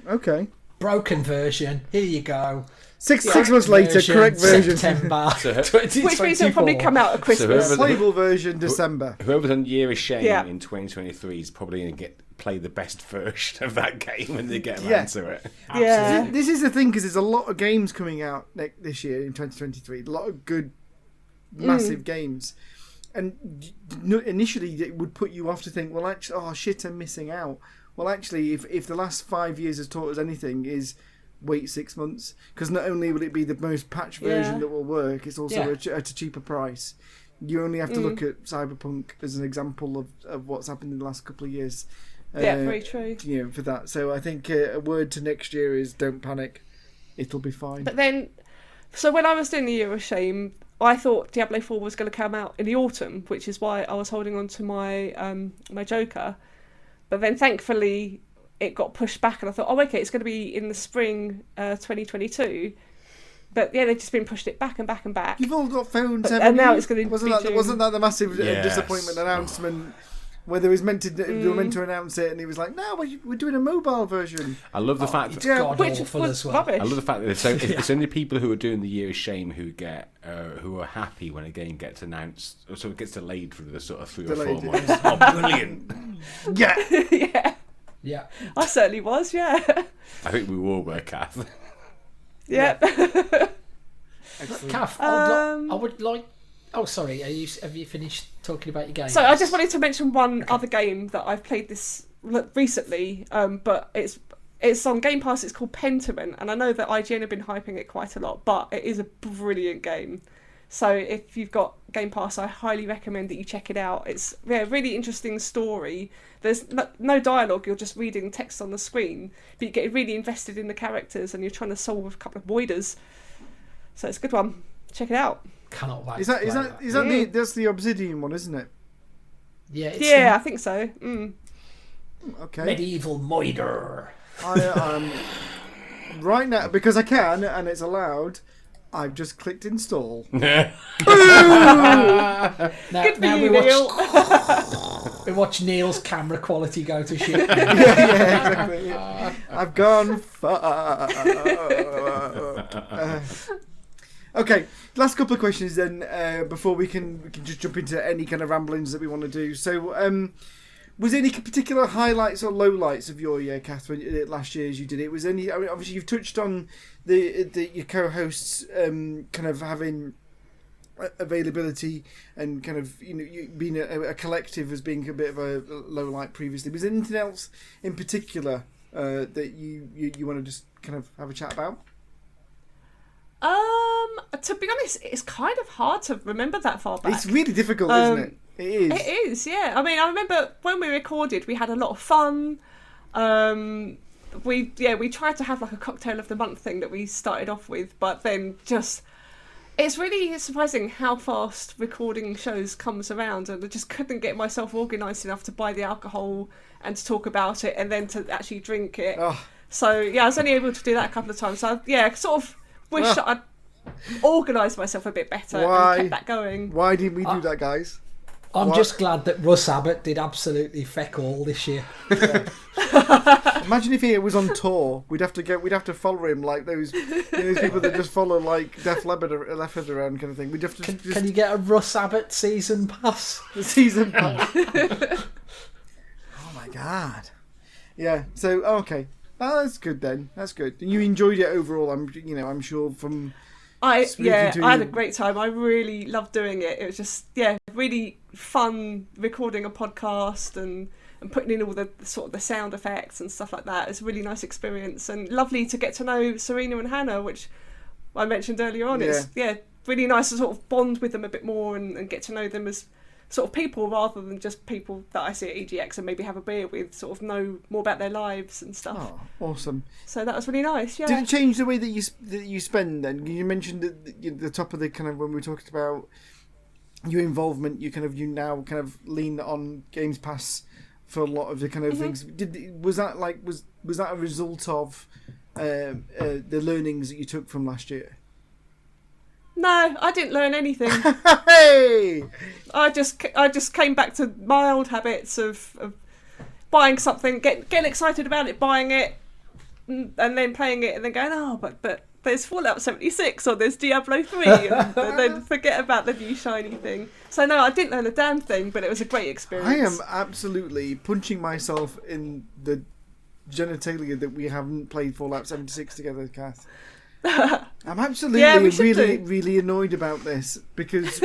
okay. Broken version. Here you go. Six months later, correct version. September So- 2024. Which means it'll probably come out at Christmas. whoever- Playable version, December. Whoever's on Year of Shame Yeah. in 2023 is probably going to play the best version of that game when they get around Yeah. to it. Yeah. This is the thing, because there's a lot of games coming out this year in 2023. A lot of good, massive games. And initially, it would put you off to think, well, actually, oh shit, I'm missing out. Well, actually, if the last 5 years has taught us anything, is wait 6 months, because not only will it be the most patched version Yeah. that will work, it's also Yeah. at a cheaper price. You only have to look at Cyberpunk as an example of what's happened in the last couple of years. Yeah, very true. For that. So I think a word to next year is don't panic. It'll be fine. But then, so when I was doing the Year of Shame, I thought Diablo 4 was going to come out in the autumn, which is why I was holding on to my my Joker. But then thankfully it got pushed back, and I thought, oh, okay, it's going to be in the spring 2022. But yeah, they've just been pushed it back and back and back. You've all got phones, But- haven't and now you? it's gonna wasn't be that June. wasn't that the massive Yes. disappointment announcement where they was meant to they were meant to announce it, and he was like, no, we're doing a mobile version. I love the fact that yeah, God Which awful was as well. rubbish. I love the fact that it's only people who are doing the Year of Shame who get who are happy when a game gets announced, or so it gets delayed for the sort of 3 or 4 Delayed, months. Oh, brilliant! Yeah. Yeah, Yeah. I certainly was. Yeah, I think we all were, Cath. yeah. Excellent. Cath, I would like. Oh, sorry. Have you finished talking about your game? So I just wanted to mention one other game that I've played this recently, but it's on Game Pass. It's called Pentiment, and I know that IGN have been hyping it quite a lot, but it is a brilliant game. So if you've got Game Pass, I highly recommend that you check it out. It's a really interesting story. There's no dialogue, you're just reading text on the screen, but you get really invested in the characters and you're trying to solve a couple of voiders. So it's a good one. Check it out. Cannot wait. Is that that's the Obsidian one, isn't it? Yeah, I think so. Okay. Medieval Moider. Right now, because I can and it's allowed, I've just clicked install. Good for you, Neale. We watch Neale's camera quality go to shit. Exactly. I've gone far. Okay, last couple of questions then, before we can just jump into any kind of ramblings that we want to do. So, was there any particular highlights or lowlights of your year, Cath, last year as you did it? Was any? I mean, obviously you've touched on your co-hosts kind of having availability and kind of you being a collective as being a bit of a low light previously. Was there anything else in particular that you want to just kind of have a chat about? To be honest, it's kind of hard to remember that far back. It's really difficult, isn't it? It is. It is, yeah. I mean, I remember when we recorded, we had a lot of fun. We tried to have like a cocktail of the month thing that we started off with, but then it's really surprising how fast recording shows comes around, and I just couldn't get myself organised enough to buy the alcohol and to talk about it and then to actually drink it. Oh. So yeah, I was only able to do that a couple of times. So yeah, sort of wish that I'd organised myself a bit better and kept that going. Why didn't we do that, guys? I'm just glad that Russ Abbott did absolutely feck all this year. Imagine if he was on tour. We'd have to follow him like those people that just follow like Def Leppard around kind of thing. We'd have to. Can you get a Russ Abbott season pass? The season pass. Oh my god. Yeah. So okay. Oh, that's good then. That's good. You enjoyed it overall. I'm sure from. I had a great time. I really loved doing it. It was just really fun recording a podcast and putting in all the sort of the sound effects and stuff like that. It's a really nice experience and lovely to get to know Serena and Hannah, which I mentioned earlier on. It's really nice to sort of bond with them a bit more and get to know them as sort of people rather than just people that I see at EGX and maybe have a beer with, sort of know more about their lives and stuff. Oh, awesome. So that was really nice, yeah. Did it change the way that you spend then? You mentioned at the top of the kind of when we talked about your involvement, you now kind of lean on Games Pass for a lot of the kind of things. Was that a result of the learnings that you took from last year? No, I didn't learn anything. Hey! I just came back to my old habits of buying something, getting excited about it, buying it, and then playing it, and then going, but there's Fallout 76 or there's Diablo 3, and then forget about the new shiny thing. So no, I didn't learn a damn thing, but it was a great experience. I am absolutely punching myself in the genitalia that we haven't played Fallout 76 together, Cath. I'm absolutely really annoyed about this because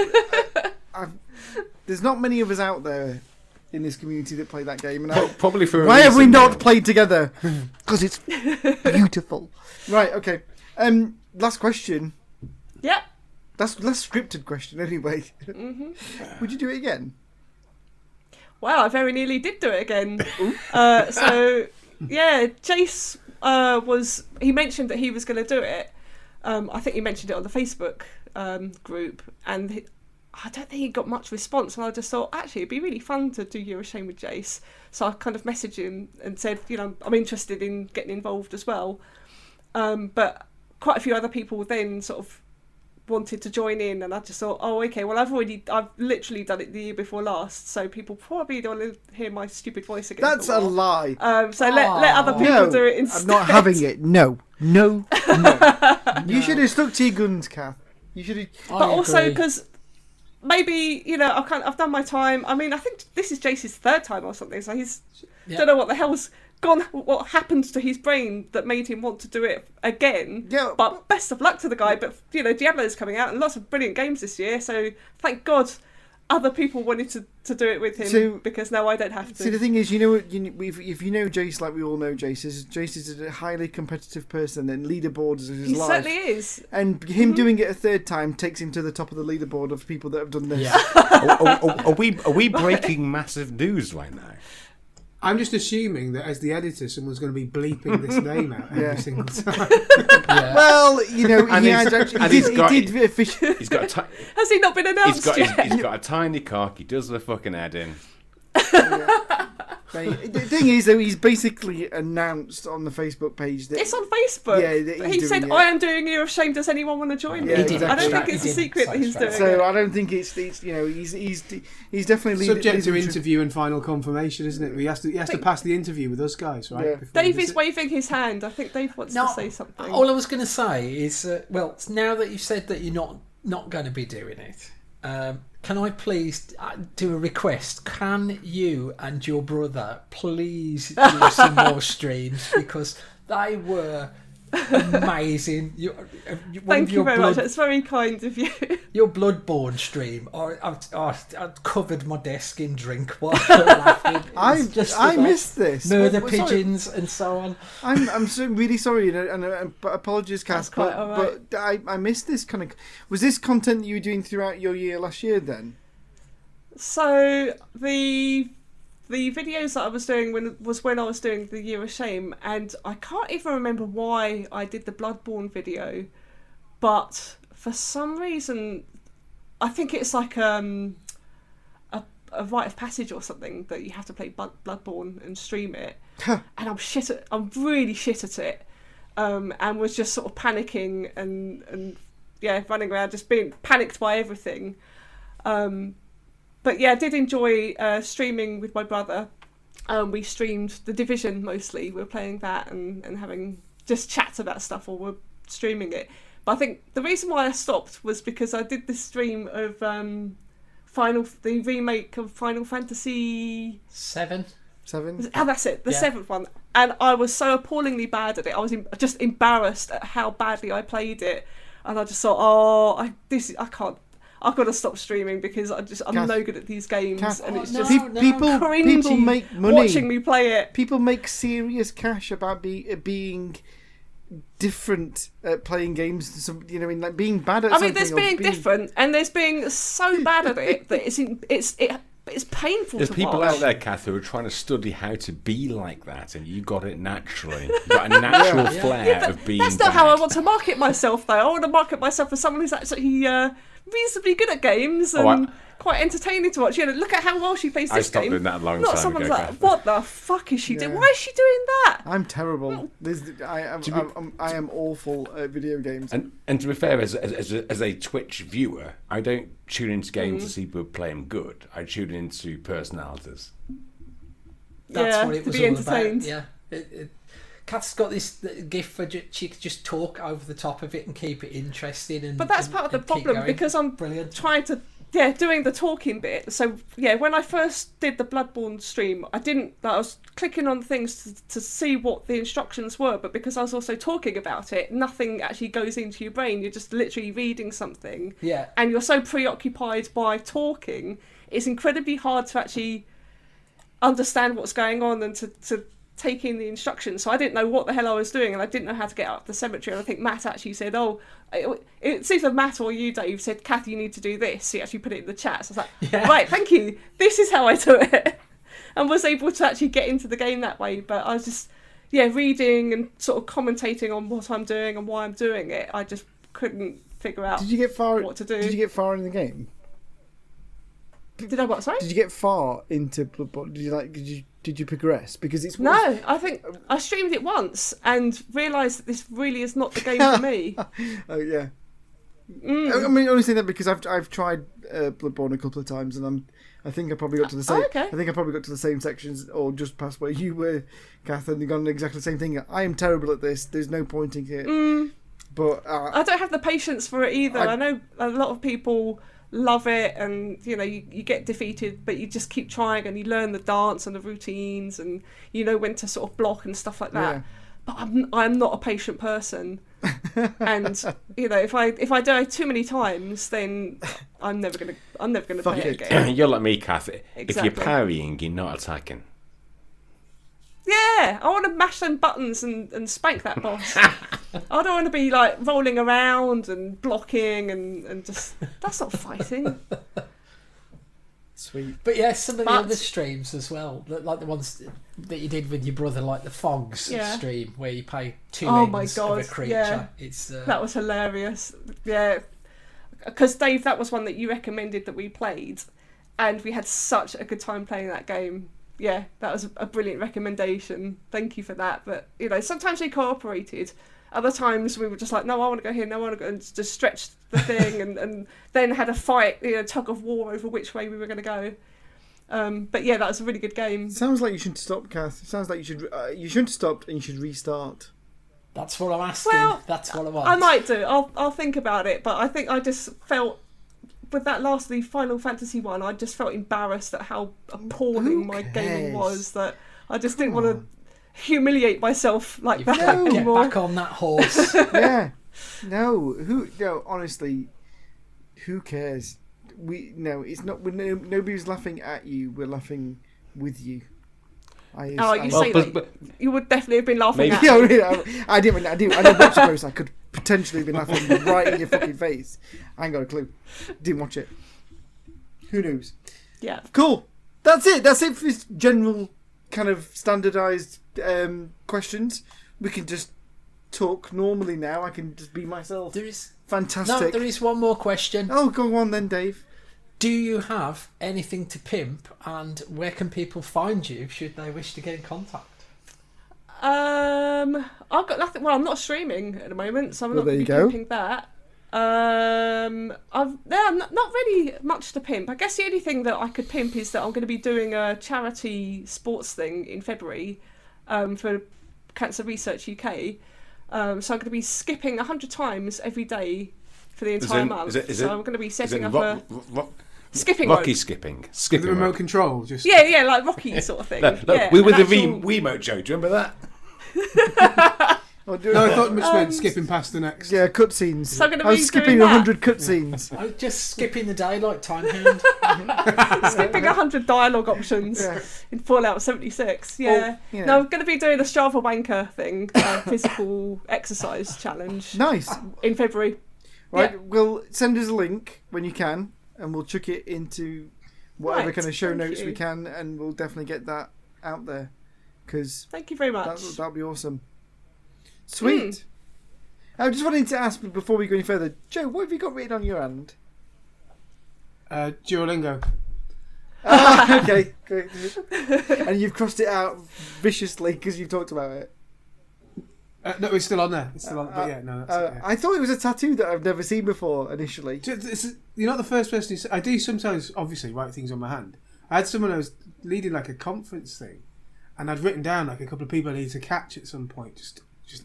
there's not many of us out there in this community that play that game. And probably for why have we not played together? Because it's beautiful. Right, okay. Last question. Yep. That's less scripted question anyway. Mm-hmm. Would you do it again? Well, I very nearly did do it again. So yeah, Jace he mentioned that he was going to do it. I think he mentioned it on the Facebook group, and I don't think he got much response. And I just thought, actually, it'd be really fun to do You're a Shame with Jace. So I kind of messaged him and said, I'm interested in getting involved as well. But quite a few other people then sort of wanted to join in, and I just thought, oh, okay, well, I've literally done it the year before last, so people probably don't want to hear my stupid voice again. That's a lie. So let other people do it instead. I'm not having it. No. You should have stuck to your guns, Cath. You should have. But also because maybe I've done my time. I mean, I think this is Jace's third time or something, so he's don't know what the hell's what happened to his brain that made him want to do it again. Yeah. But best of luck to the guy. But Diablo's coming out and lots of brilliant games this year. So thank God other people wanted to do it with him, because now I don't have to. See, the thing is, if you know Jace, like we all know Jace is a highly competitive person, and leaderboards is his He life. certainly is. And him doing it a third time takes him to the top of the leaderboard of people that have done this. Yeah. Are we breaking massive news right now? I'm just assuming that as the editor, someone's going to be bleeping this name out every single time. Yeah. Well, he did officially. He's got Has he not been announced yet? He's got a tiny cock. He does the fucking head in. The thing is, though, he's basically announced on the Facebook page that It's on Facebook. Yeah, he said, "I am doing Year of Shame. Does anyone want to join me?" Yeah, exactly. I don't think it's a secret that he's doing So it. I don't think it's he's definitely Subject to interview and final confirmation, isn't it? He has to pass the interview with us guys, right? Yeah. Dave is waving his hand. I think Dave wants to say something. All I was going to say is, now that you've said that you're not going to be doing it, can I please do a request? Can you and your brother please do some more streams, because they were amazing. Thank you very much. That's very kind of you. Your Bloodborne stream, I covered my desk in drink while laughing. I missed this. Murder pigeons and so on. I'm so really sorry, and apologies, Cath, but I missed this kind of. Was this content that you were doing throughout your year last year then? So the videos that I was doing when I was doing the Year of Shame, and I can't even remember why I did the Bloodborne video, but for some reason, I think it's like a rite of passage or something that you have to play Bloodborne and stream it, and I'm really shit at it, and was just sort of panicking and running around just being panicked by everything. But yeah, I did enjoy streaming with my brother. We streamed The Division mostly. We were playing that and having just chats about stuff while we're streaming it. But I think the reason why I stopped was because I did this stream of the remake of Final Fantasy... 7? Oh, that's it, the 7th one. And I was so appallingly bad at it. I was just embarrassed at how badly I played it. And I just thought, I can't. I've got to stop streaming because I'm no good at these games, and it's just people make money watching me play it. People make serious cash about being different at playing games. Like being bad at. There's being different, and there's being so bad at it that it's painful. There's to people watch. out there, Cath, who are trying to study how to be like that, and you got it naturally. You got a natural flair of being. That's not how I want to market myself, though. I want to market myself as someone who's actually reasonably good at games and quite entertaining to watch. Look at how well she plays this game. I stopped doing that a long Not time someone's ago. like, what the fuck is she doing? Why is she doing that? I'm terrible. I am awful at video games. And to be fair, as a Twitch viewer, I don't tune into games to see people play them good. I tune into personalities. That's what it was to be all entertained. about. Yeah. Kath's got this gift for she could just talk over the top of it and keep it interesting. But that's part of the problem, because I'm trying to doing the talking bit. So when I first did the Bloodborne stream, I was clicking on things to see what the instructions were, but because I was also talking about it, nothing actually goes into your brain. You're just literally reading something, and you're so preoccupied by talking, it's incredibly hard to actually understand what's going on and to take in the instructions. So I didn't know what the hell I was doing, and I didn't know how to get up the cemetery. And I think Matt actually said, it's either Matt or you, Dave, said, Cath, you need to do this. He actually put it in the chat. So I was like, right, thank you. This is how I do it. And was able to actually get into the game that way. But I was just, reading and sort of commentating on what I'm doing and why I'm doing it. I just couldn't figure out what to do. Did you get far in the game? Did I what? Sorry? Did you get far into Bloodborne? Did you progress? Because it's no. I think I streamed it once and realised that this really is not the game for me. Oh yeah. I mean, only saying that because I've tried Bloodborne a couple of times, and I think I probably got to the same. Okay. I think I probably got to the same sections or just past where you were, Cath, and you got exactly the same thing. I am terrible at this. There's no pointing here. But I don't have the patience for it either. I know a lot of people love it, and you know you get defeated, but you just keep trying, and you learn the dance and the routines, and you know when to sort of block and stuff like that. Yeah. But I'm not a patient person, and you know if I die too many times, then I'm never gonna Fuck play it. a game. You're like me, Cath. If Exactly. you're parrying, you're not attacking. Yeah, I want to mash them buttons and spank that boss. I don't want to be like rolling around and blocking and just that's not fighting. Sweet. But yeah, some of the But- other streams as well, like the ones that you did with your brother, like the Fogs Yeah. stream, where you play two Oh my ends God, of a creature. yeah. It's That was hilarious. Yeah, because Dave, that was one that you recommended that we played, and we had such a good time playing that game. Yeah, that was a brilliant recommendation. Thank you for that. But you know, sometimes we cooperated. Other times we were just like, no, I want to go here, no, I want to go, and just stretched the thing, and then had a fight, you know, tug of war over which way we were going to go. But yeah, that was a really good game. Sounds like you shouldn't stop, Cath. It sounds like you shouldn't have stopped and you should restart. That's what I'm asking. Well, That's what I want. I might do. I'll think about it. But I think I just felt with that the Final Fantasy one, I just felt embarrassed at how appalling my gaming was. That I just didn't want to humiliate myself like You've that got to get anymore. back on that horse. Yeah. No. Honestly, who cares? It's not. Nobody's laughing at you. We're laughing with you. You say that. You would definitely have been laughing at Yeah, me. I didn't watch the post. I could potentially have been laughing right in your fucking face. I ain't got a clue. Didn't watch it. Who knows? Yeah. Cool. That's it. That's it for this general kind of standardised questions. We can just talk normally now. I can just be myself. There is Fantastic. there is one more question. Oh, go on then, Dave. Do you have anything to pimp, and where can people find you should they wish to get in contact? I've got nothing. Well, I'm not streaming at the moment, so I'm Well, not there you go. pimping that. I'm not really much to pimp. I guess the only thing that I could pimp is that I'm going to be doing a charity sports thing in February for Cancer Research UK. So I'm going to be skipping 100 times every day for the entire month. So I'm going to be setting up a skipping Rocky rope. With skipping the remote rope. control, just Yeah, like Rocky sort of thing. Look, Yeah, with an the actual- Wiimote joke. Do you remember that? I'll do No, I it. thought much meant skipping past the next. Yeah, cutscenes. So I'm gonna I was be skipping doing that. 100 cutscenes. I was just skipping the day like Time Hand. skipping 100 dialogue options Yeah. in Fallout 76. Yeah. you know. No, I'm going to be doing a Strava wanker thing, physical exercise challenge Nice. in February. Right, Yeah. well, send us a link when you can, and we'll chuck it into whatever Right, kind of show thank notes we you. can, and we'll definitely get that out there, because Thank you very much. that'll be awesome. Sweet. I just wanted to ask before we go any further, Joe, what have you got written on your hand? Duolingo. Okay, great. And you've crossed it out viciously because you've talked about it. No, it's still on there. It's still on. But yeah, no. That's it, yeah. I thought it was a tattoo that I've never seen before initially. You're not the first person who. I do sometimes, obviously, write things on my hand. I had someone I was leading like a conference thing, and I'd written down like a couple of people I needed to catch at some point, just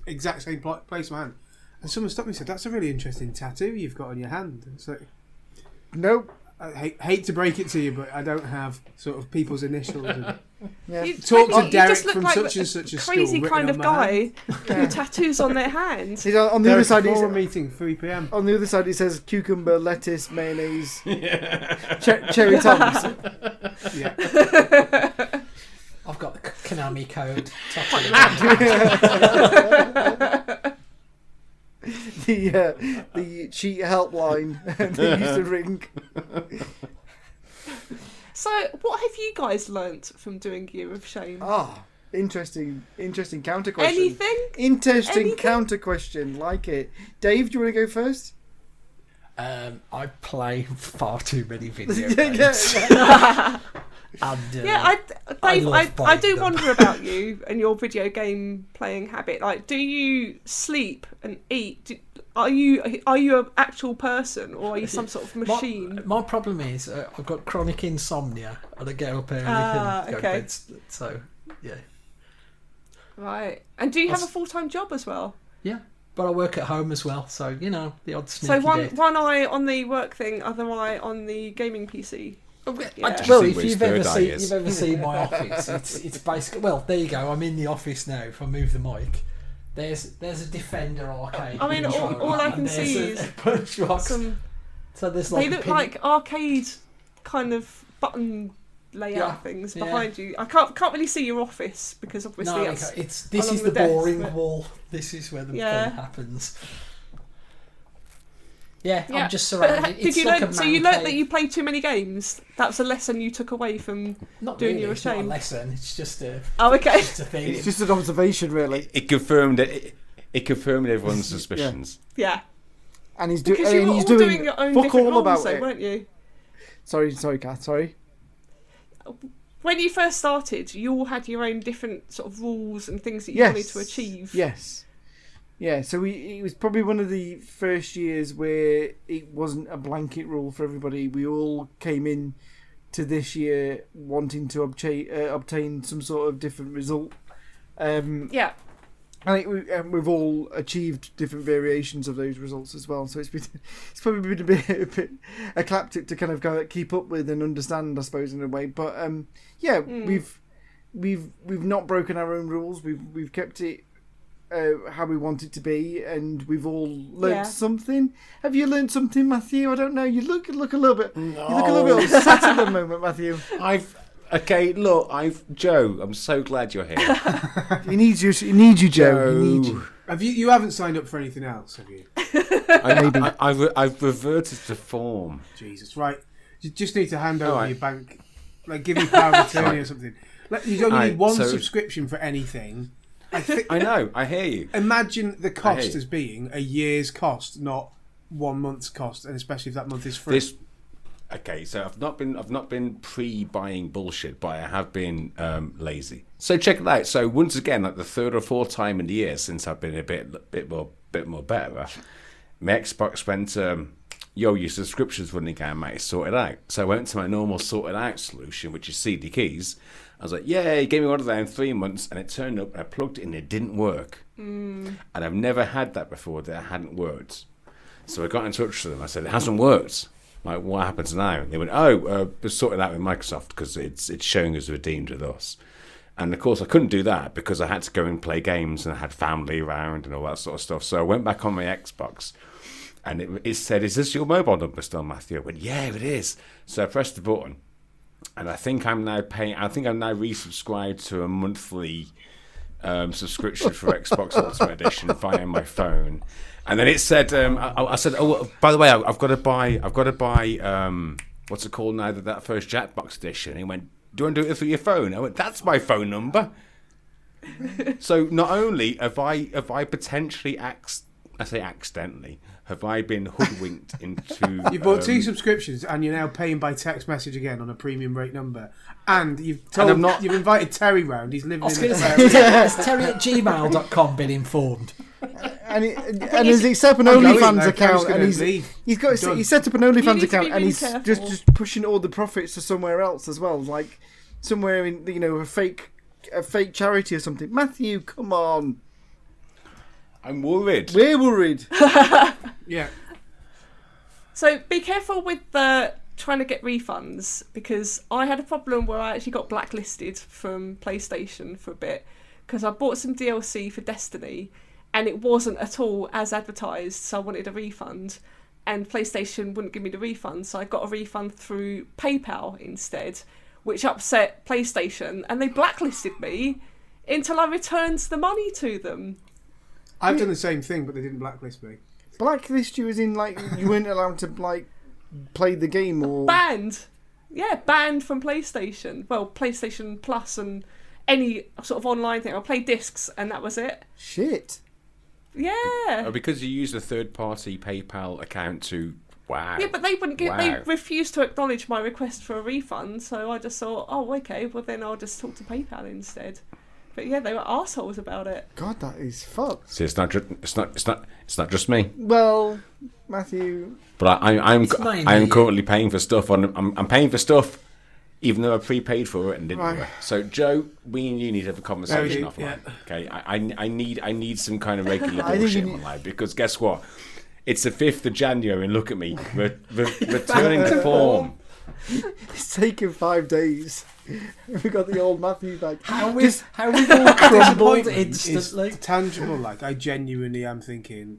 exact same place on my hand. And someone stopped me and said, "That's a really interesting tattoo you've got on your hand." And so Nope. I hate to break it to you, but I don't have sort of people's initials. And Yeah. You, Talk to you Derek just look from like such and such a school, crazy written kind on of my guy Yeah. with tattoos on their hands. He's on the Derek, other side. forum meeting 3 p.m. On the other side, it says cucumber, lettuce, mayonnaise, cherry toms. Yeah. I've got the Konami code. The cheat helpline they used to ring. So, what have you guys learnt from doing Year of Shame? Interesting counter question. Anything? Interesting Anything? counter question. Like it. Dave, do you want to go first? I play far too many video Yeah, games. yeah. And, Yeah, Dave, love I playing do them. wonder about you and your video game playing habit. Like, do you sleep and eat? Are you an actual person, or are you some sort of machine? My problem is I've got chronic insomnia and I get up early and go to okay. bed. So, yeah. Right. And do you have a full-time job as well? Yeah. But I work at home as well, so you know the odd So sneaky one bit. one eye on the work thing, other eye on the gaming PC. Yeah. Well, see if where his you've ever third eye seen is. you've ever seen my office, it's basically, well, there you go. I'm in the office now. If I move the mic, there's a Defender arcade. I mean, all controller, I can and there's see is a punchbox. some. So there's like They a look pin- like arcade kind of button layout Yeah, things yeah. behind you. I can't really see your office because obviously No, it's this along is the the desk, boring but- wall. This is where the Yeah. fun happens. Yeah, Yeah. I'm just But surrounded. did It's you like learn? a So man you learnt cave. that you played too many games. That was a lesson you took away from. Not doing really, you a it's not a shame. lesson. It's just a Oh, okay. just a thing. It's just an observation, really. It confirmed it. It confirmed everyone's suspicions. Yeah, And he's, because you were all doing doing your own fuck different all roles, about though, it. weren't you? Sorry, Kath. Sorry. When you first started, you all had your own different sort of rules and things that you Yes. wanted to achieve. Yes. Yeah, so it was probably one of the first years where it wasn't a blanket rule for everybody. We all came in to this year wanting to obtain some sort of different result. Yeah. I think we've all achieved different variations of those results as well. So it's probably been a bit eclectic to kind of keep up with and understand, I suppose, in a way. But yeah, we've not broken our own rules. We've kept it how we want it to be, and we've all learnt something. Have you learnt something, Matthew? I don't know. You look a little bit. No. You look a little bit upset at the moment, Matthew. Joe, I'm so glad you're here. He needs you. He needs you, Joe. He needs you. Have you haven't signed up for anything else, have you? I've reverted to form. Jesus, right. You just need to hand over Alright. your bank, like give me power of attorney or something. Like, you only need one so- subscription for anything. I know. I hear you. Imagine the cost Hey. as being a year's cost, not 1 month's cost, and especially if that month is free. So I've not been pre-buying bullshit, but I have been lazy. So check it out. So once again, like the third or fourth time in the year since I've been a bit more better, my Xbox went, your subscription's running out, mate. Sort it out. So I went to my normal sorted out solution, which is CD keys. I was like, yay, gave me one of them in 3 months, and it turned up, and I plugged it in, and it didn't work. And I've never had that before, that it hadn't worked. So I got in touch with them. I said, it hasn't worked. Like, what happens now? And they went, we're sorting it out with Microsoft because it's showing us redeemed with us. And of course, I couldn't do that because I had to go and play games, and I had family around and all that sort of stuff. So I went back on my Xbox, and it said, is this your mobile number still, Matthew? I went, yeah, it is. So I pressed the button. And I think I'm now resubscribed to a monthly subscription for Xbox Ultimate Edition via my phone. And then it said, I said, oh, by the way, I've got to buy, what's it called now? That first Jackbox edition. And he went, do you want to do it through your phone? I went, that's my phone number. So not only have I potentially accidentally. Have I been hoodwinked into... You bought 2 subscriptions and you're now paying by text message again on a premium rate number. And you've you've invited Terry round. He's living I was in going the to say, has Terry@gmail.com been informed? And he's set up an OnlyFans account, and leave. he's set up an OnlyFans need to account, be and really he's careful. just pushing all the profits to somewhere else as well, like somewhere in a fake charity or something. Matthew, come on, I'm worried. we're worried. Yeah. So be careful with trying to get refunds, because I had a problem where I actually got blacklisted from PlayStation for a bit because I bought some DLC for Destiny and it wasn't at all as advertised, so I wanted a refund and PlayStation wouldn't give me the refund, so I got a refund through PayPal instead, which upset PlayStation and they blacklisted me until I returned the money to them. I've done the same thing, but they didn't blacklist me. Blacklist you as in like you weren't allowed to like play the game or Banned from PlayStation. Well, PlayStation Plus and any sort of online thing. I played discs and that was it. shit. Yeah. Because you use a third-party PayPal account to... Wow. Yeah, but they wouldn't give. Wow. They refused to acknowledge my request for a refund. So I just thought, oh, okay, well then I'll just talk to PayPal instead. But yeah, they were assholes about it. God, that is fucked. See, it's not just me. Well, Matthew, But I am It's mainly I am you. currently paying for stuff on. I'm paying for stuff even though I prepaid for it and didn't Right. do it. So, Joe, we and you need to have a conversation Yeah, offline. yeah. Okay, I need some kind of regular I think bullshit you in my need- life, because guess what? It's the 5th of January and look at me, returning to form. It's taken 5 days. We got the old Matthew back. How we've all crumbled Disappointment instantly. is tangible. Like, I genuinely am thinking,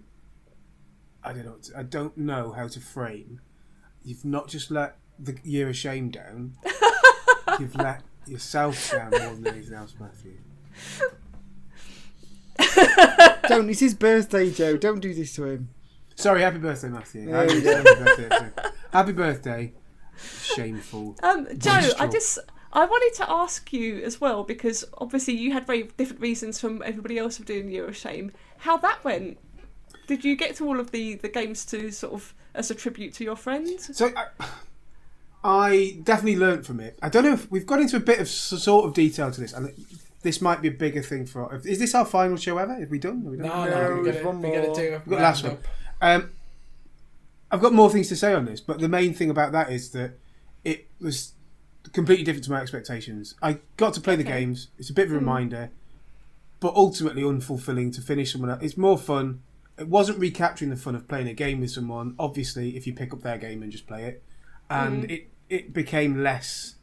I don't know how to frame. You've not just let the year of shame down. You've let yourself down more than anything else, Matthew. Don't. It's his birthday, Joe. Don't do this to him. Sorry, happy birthday, Matthew. There you go. Happy birthday. Shameful. Joe, I wanted to ask you as well, because obviously you had very different reasons from everybody else of doing Year of Shame. How that went? Did you get to all of the games to sort of as a tribute to your friends? So I definitely learnt from it. I don't know if we've got into a bit of sort of detail to this, and this might be a bigger thing for. Is this our final show ever? Have we done? No, No, we're there's going one to more. do a We've got the last one. roundup. I've got more things to say on this, but the main thing about that is that it was completely different to my expectations. I got to play the games. It's a bit of a reminder, but ultimately unfulfilling to finish someone else. It's more fun. It wasn't recapturing the fun of playing a game with someone, obviously, if you pick up their game and just play it. And it became less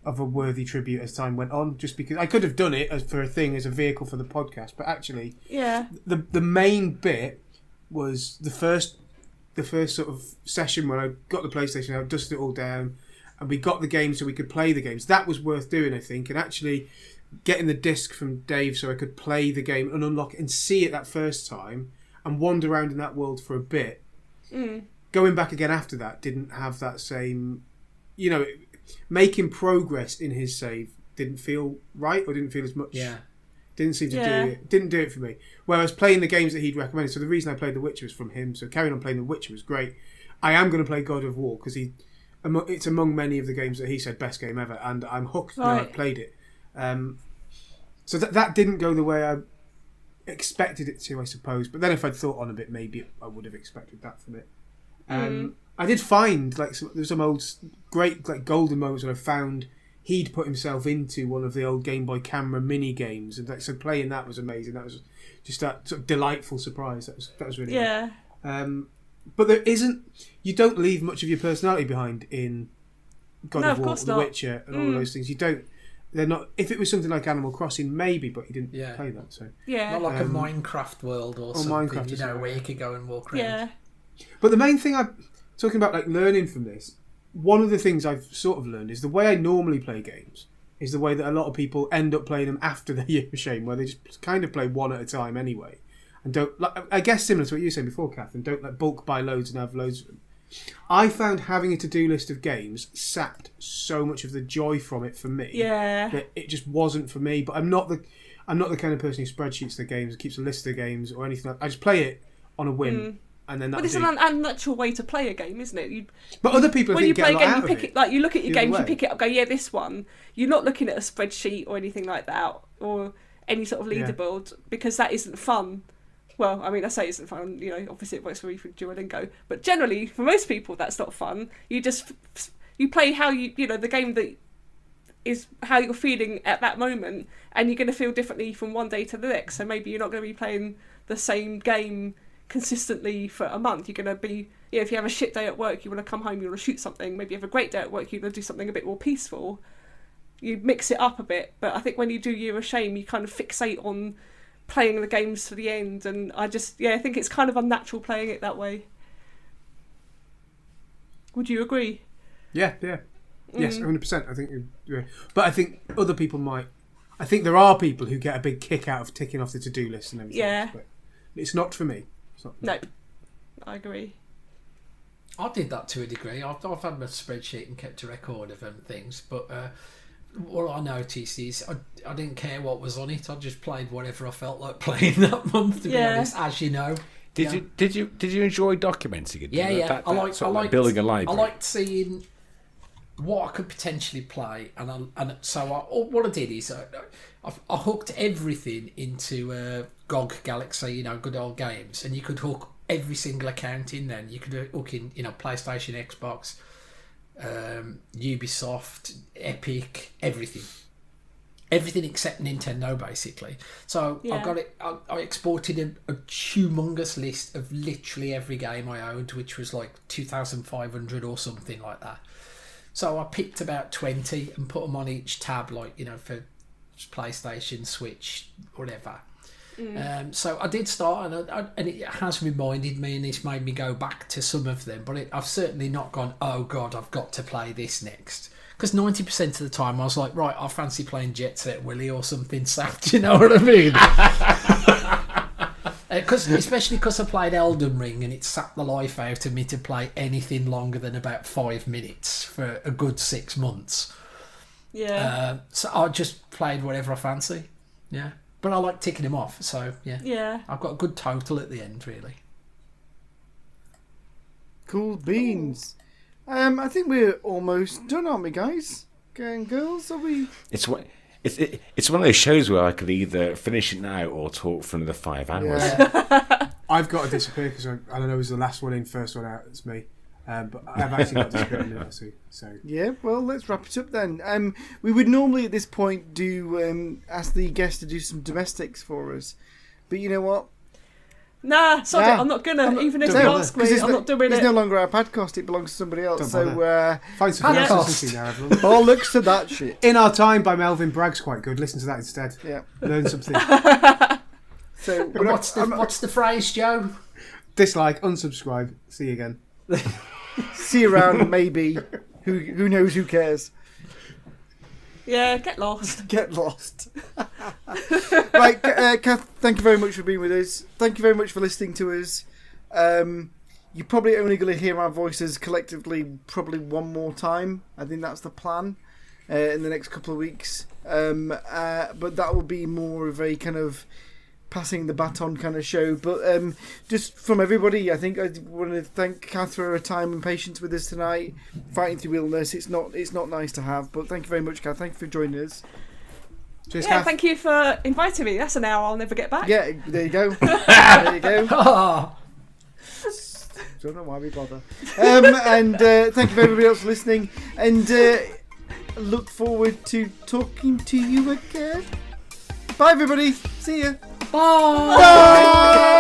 of a worthy tribute as time went on, just because I could have done it for a thing, as a vehicle for the podcast, but actually Yeah. the main bit was the first sort of session when I got the PlayStation out, dusted it all down, and we got the games so we could play the games. That was worth doing, I think, and actually getting the disc from Dave so I could play the game and unlock it and see it that first time and wander around in that world for a bit. Going back again after that didn't have that same, making progress in his save didn't feel right, or didn't feel as much. Yeah. Didn't seem to Yeah. do it. Didn't do it for me. Whereas playing the games that he'd recommended. So the reason I played The Witcher was from him. So carrying on playing The Witcher was great. I am going to play God of War because it's among many of the games that he said best game ever, and I'm hooked now. I've played it. So that didn't go the way I expected it to, I suppose. But then if I'd thought on a bit, maybe I would have expected that from it. I did find there's some old great golden moments when I found he'd put himself into one of the old Game Boy camera mini games, and so playing that was amazing. That was just that sort of delightful surprise. That was really Yeah. good. But there isn't. You don't leave much of your personality behind in God No, of of War, course The not. Witcher, and all of those things. You don't. They're not. If it was something like Animal Crossing, maybe, but he didn't play that. So, Yeah. Not like a Minecraft world or something, Minecraft or something, where yeah. you could go and walk around. Yeah. but the main thing I'm talking about, like learning from this, one of the things I've sort of learned is the way I normally play games is the way that a lot of people end up playing them after the Year of Shame, where they just kind of play one at a time anyway, and don't. Like, I guess similar to what you were saying before, Kath, and don't bulk buy loads and have loads of them. I found having a to-do list of games sapped so much of the joy from it for me. Yeah. That it just wasn't for me. But I'm not the kind of person who spreadsheets the games, keeps a list of games or anything. I just play it on a whim, and then But that's it's an unnatural way to play a game, isn't it? But other people, I When you think, play get a a lot game, out you of pick it. it. Like you look at your Either games, you way. pick it up, go, yeah, this one. You're not looking at a spreadsheet or anything like that, or any sort of Yeah. leaderboard, because that isn't fun. Well, I mean, I say it isn't fun. Obviously it works for me for Duolingo, but generally for most people that's not fun. You just play how the game that is how you're feeling at that moment, and you're going to feel differently from one day to the next. So maybe you're not going to be playing the same game consistently for a month. You're going to be, if you have a shit day at work, you want to come home, you want to shoot something. Maybe you have a great day at work, you want to do something a bit more peaceful. You mix it up a bit, but I think when you do Year of Shame, you kind of fixate on playing the games to the end, and I think it's kind of unnatural playing it that way. Would you agree? Yeah. Yes, 100%. I think, but I think other people might. I think there are people who get a big kick out of ticking off the to-do list and everything. Yeah. But it's not for me. It's not for me. No, I agree. I did that to a degree. I've had my spreadsheet and kept a record of things, but what I noticed is I didn't care what was on it. I just played whatever I felt like playing that month. To be honest, as you know. Did you enjoy documenting it? Yeah. I liked building a library. I liked seeing what I could potentially play, what I did is I hooked everything into GOG Galaxy, good old games, and you could hook every single account in. Then you could hook in, PlayStation, Xbox, Ubisoft, Epic, everything except Nintendo, basically. So Yeah. I got it. I exported a humongous list of literally every game I owned, which was like 2,500 or something like that. So I picked about 20 and put them on each tab, like, you know, for PlayStation, Switch, whatever. So I did start, and it has reminded me, and it's made me go back to some of them. But I've certainly not gone, oh God, I've got to play this next. Because 90% of the time I was like, right, I fancy playing Jet Set Willy or something sad. Do you know what I mean? Especially because I played Elden Ring, and it sapped the life out of me to play anything longer than about 5 minutes for a good 6 months. Yeah. So I just played whatever I fancy. Yeah. But I like ticking them off, so yeah. Yeah. I've got a good total at the end, really. Cool beans. I think we're almost done, aren't we, guys? And girls, are we? It's one of those shows where I could either finish it now or talk for another 5 hours. Yeah. I've got to disappear because I don't know who's the last one in, first one out. It's me. But I've actually got to disappear in a minute or two. So Yeah, well, let's wrap it up then. We would normally at this point do ask the guest to do some domestics for us, but you know what? Nah, sorry, Nah. I'm not gonna. Even if Don't you bother. ask me, I'm not doing It's it. no longer our podcast; it belongs to somebody else. Don't So find some Podcast. consistency now, everyone. bollocks to that shit. In Our Time by Melvin Bragg's quite good. Listen to that instead. Yeah. Learn something. So And what's the phrase, Joe? Dislike, unsubscribe. See you again. see you around, maybe. Who knows? Who cares? Yeah, get lost. Get lost. Right, Cath, thank you very much for being with us. Thank you very much for listening to us. You're probably only going to hear our voices collectively probably one more time. I think that's the plan in the next couple of weeks. But that will be more of a kind of passing the baton kind of show. But just from everybody, I think I want to thank Cath for her time and patience with us tonight, fighting through illness. It's not nice to have, but thank you very much, Cath. Thank you for joining us. Cheers, Yeah, Kath. thank you for inviting me. That's an hour I'll never get back. Yeah, there you go. There you go. Oh, Don't know why we bother. And thank you for everybody else for listening. And look forward to talking to you again. Bye, everybody. See ya. bye. Bye.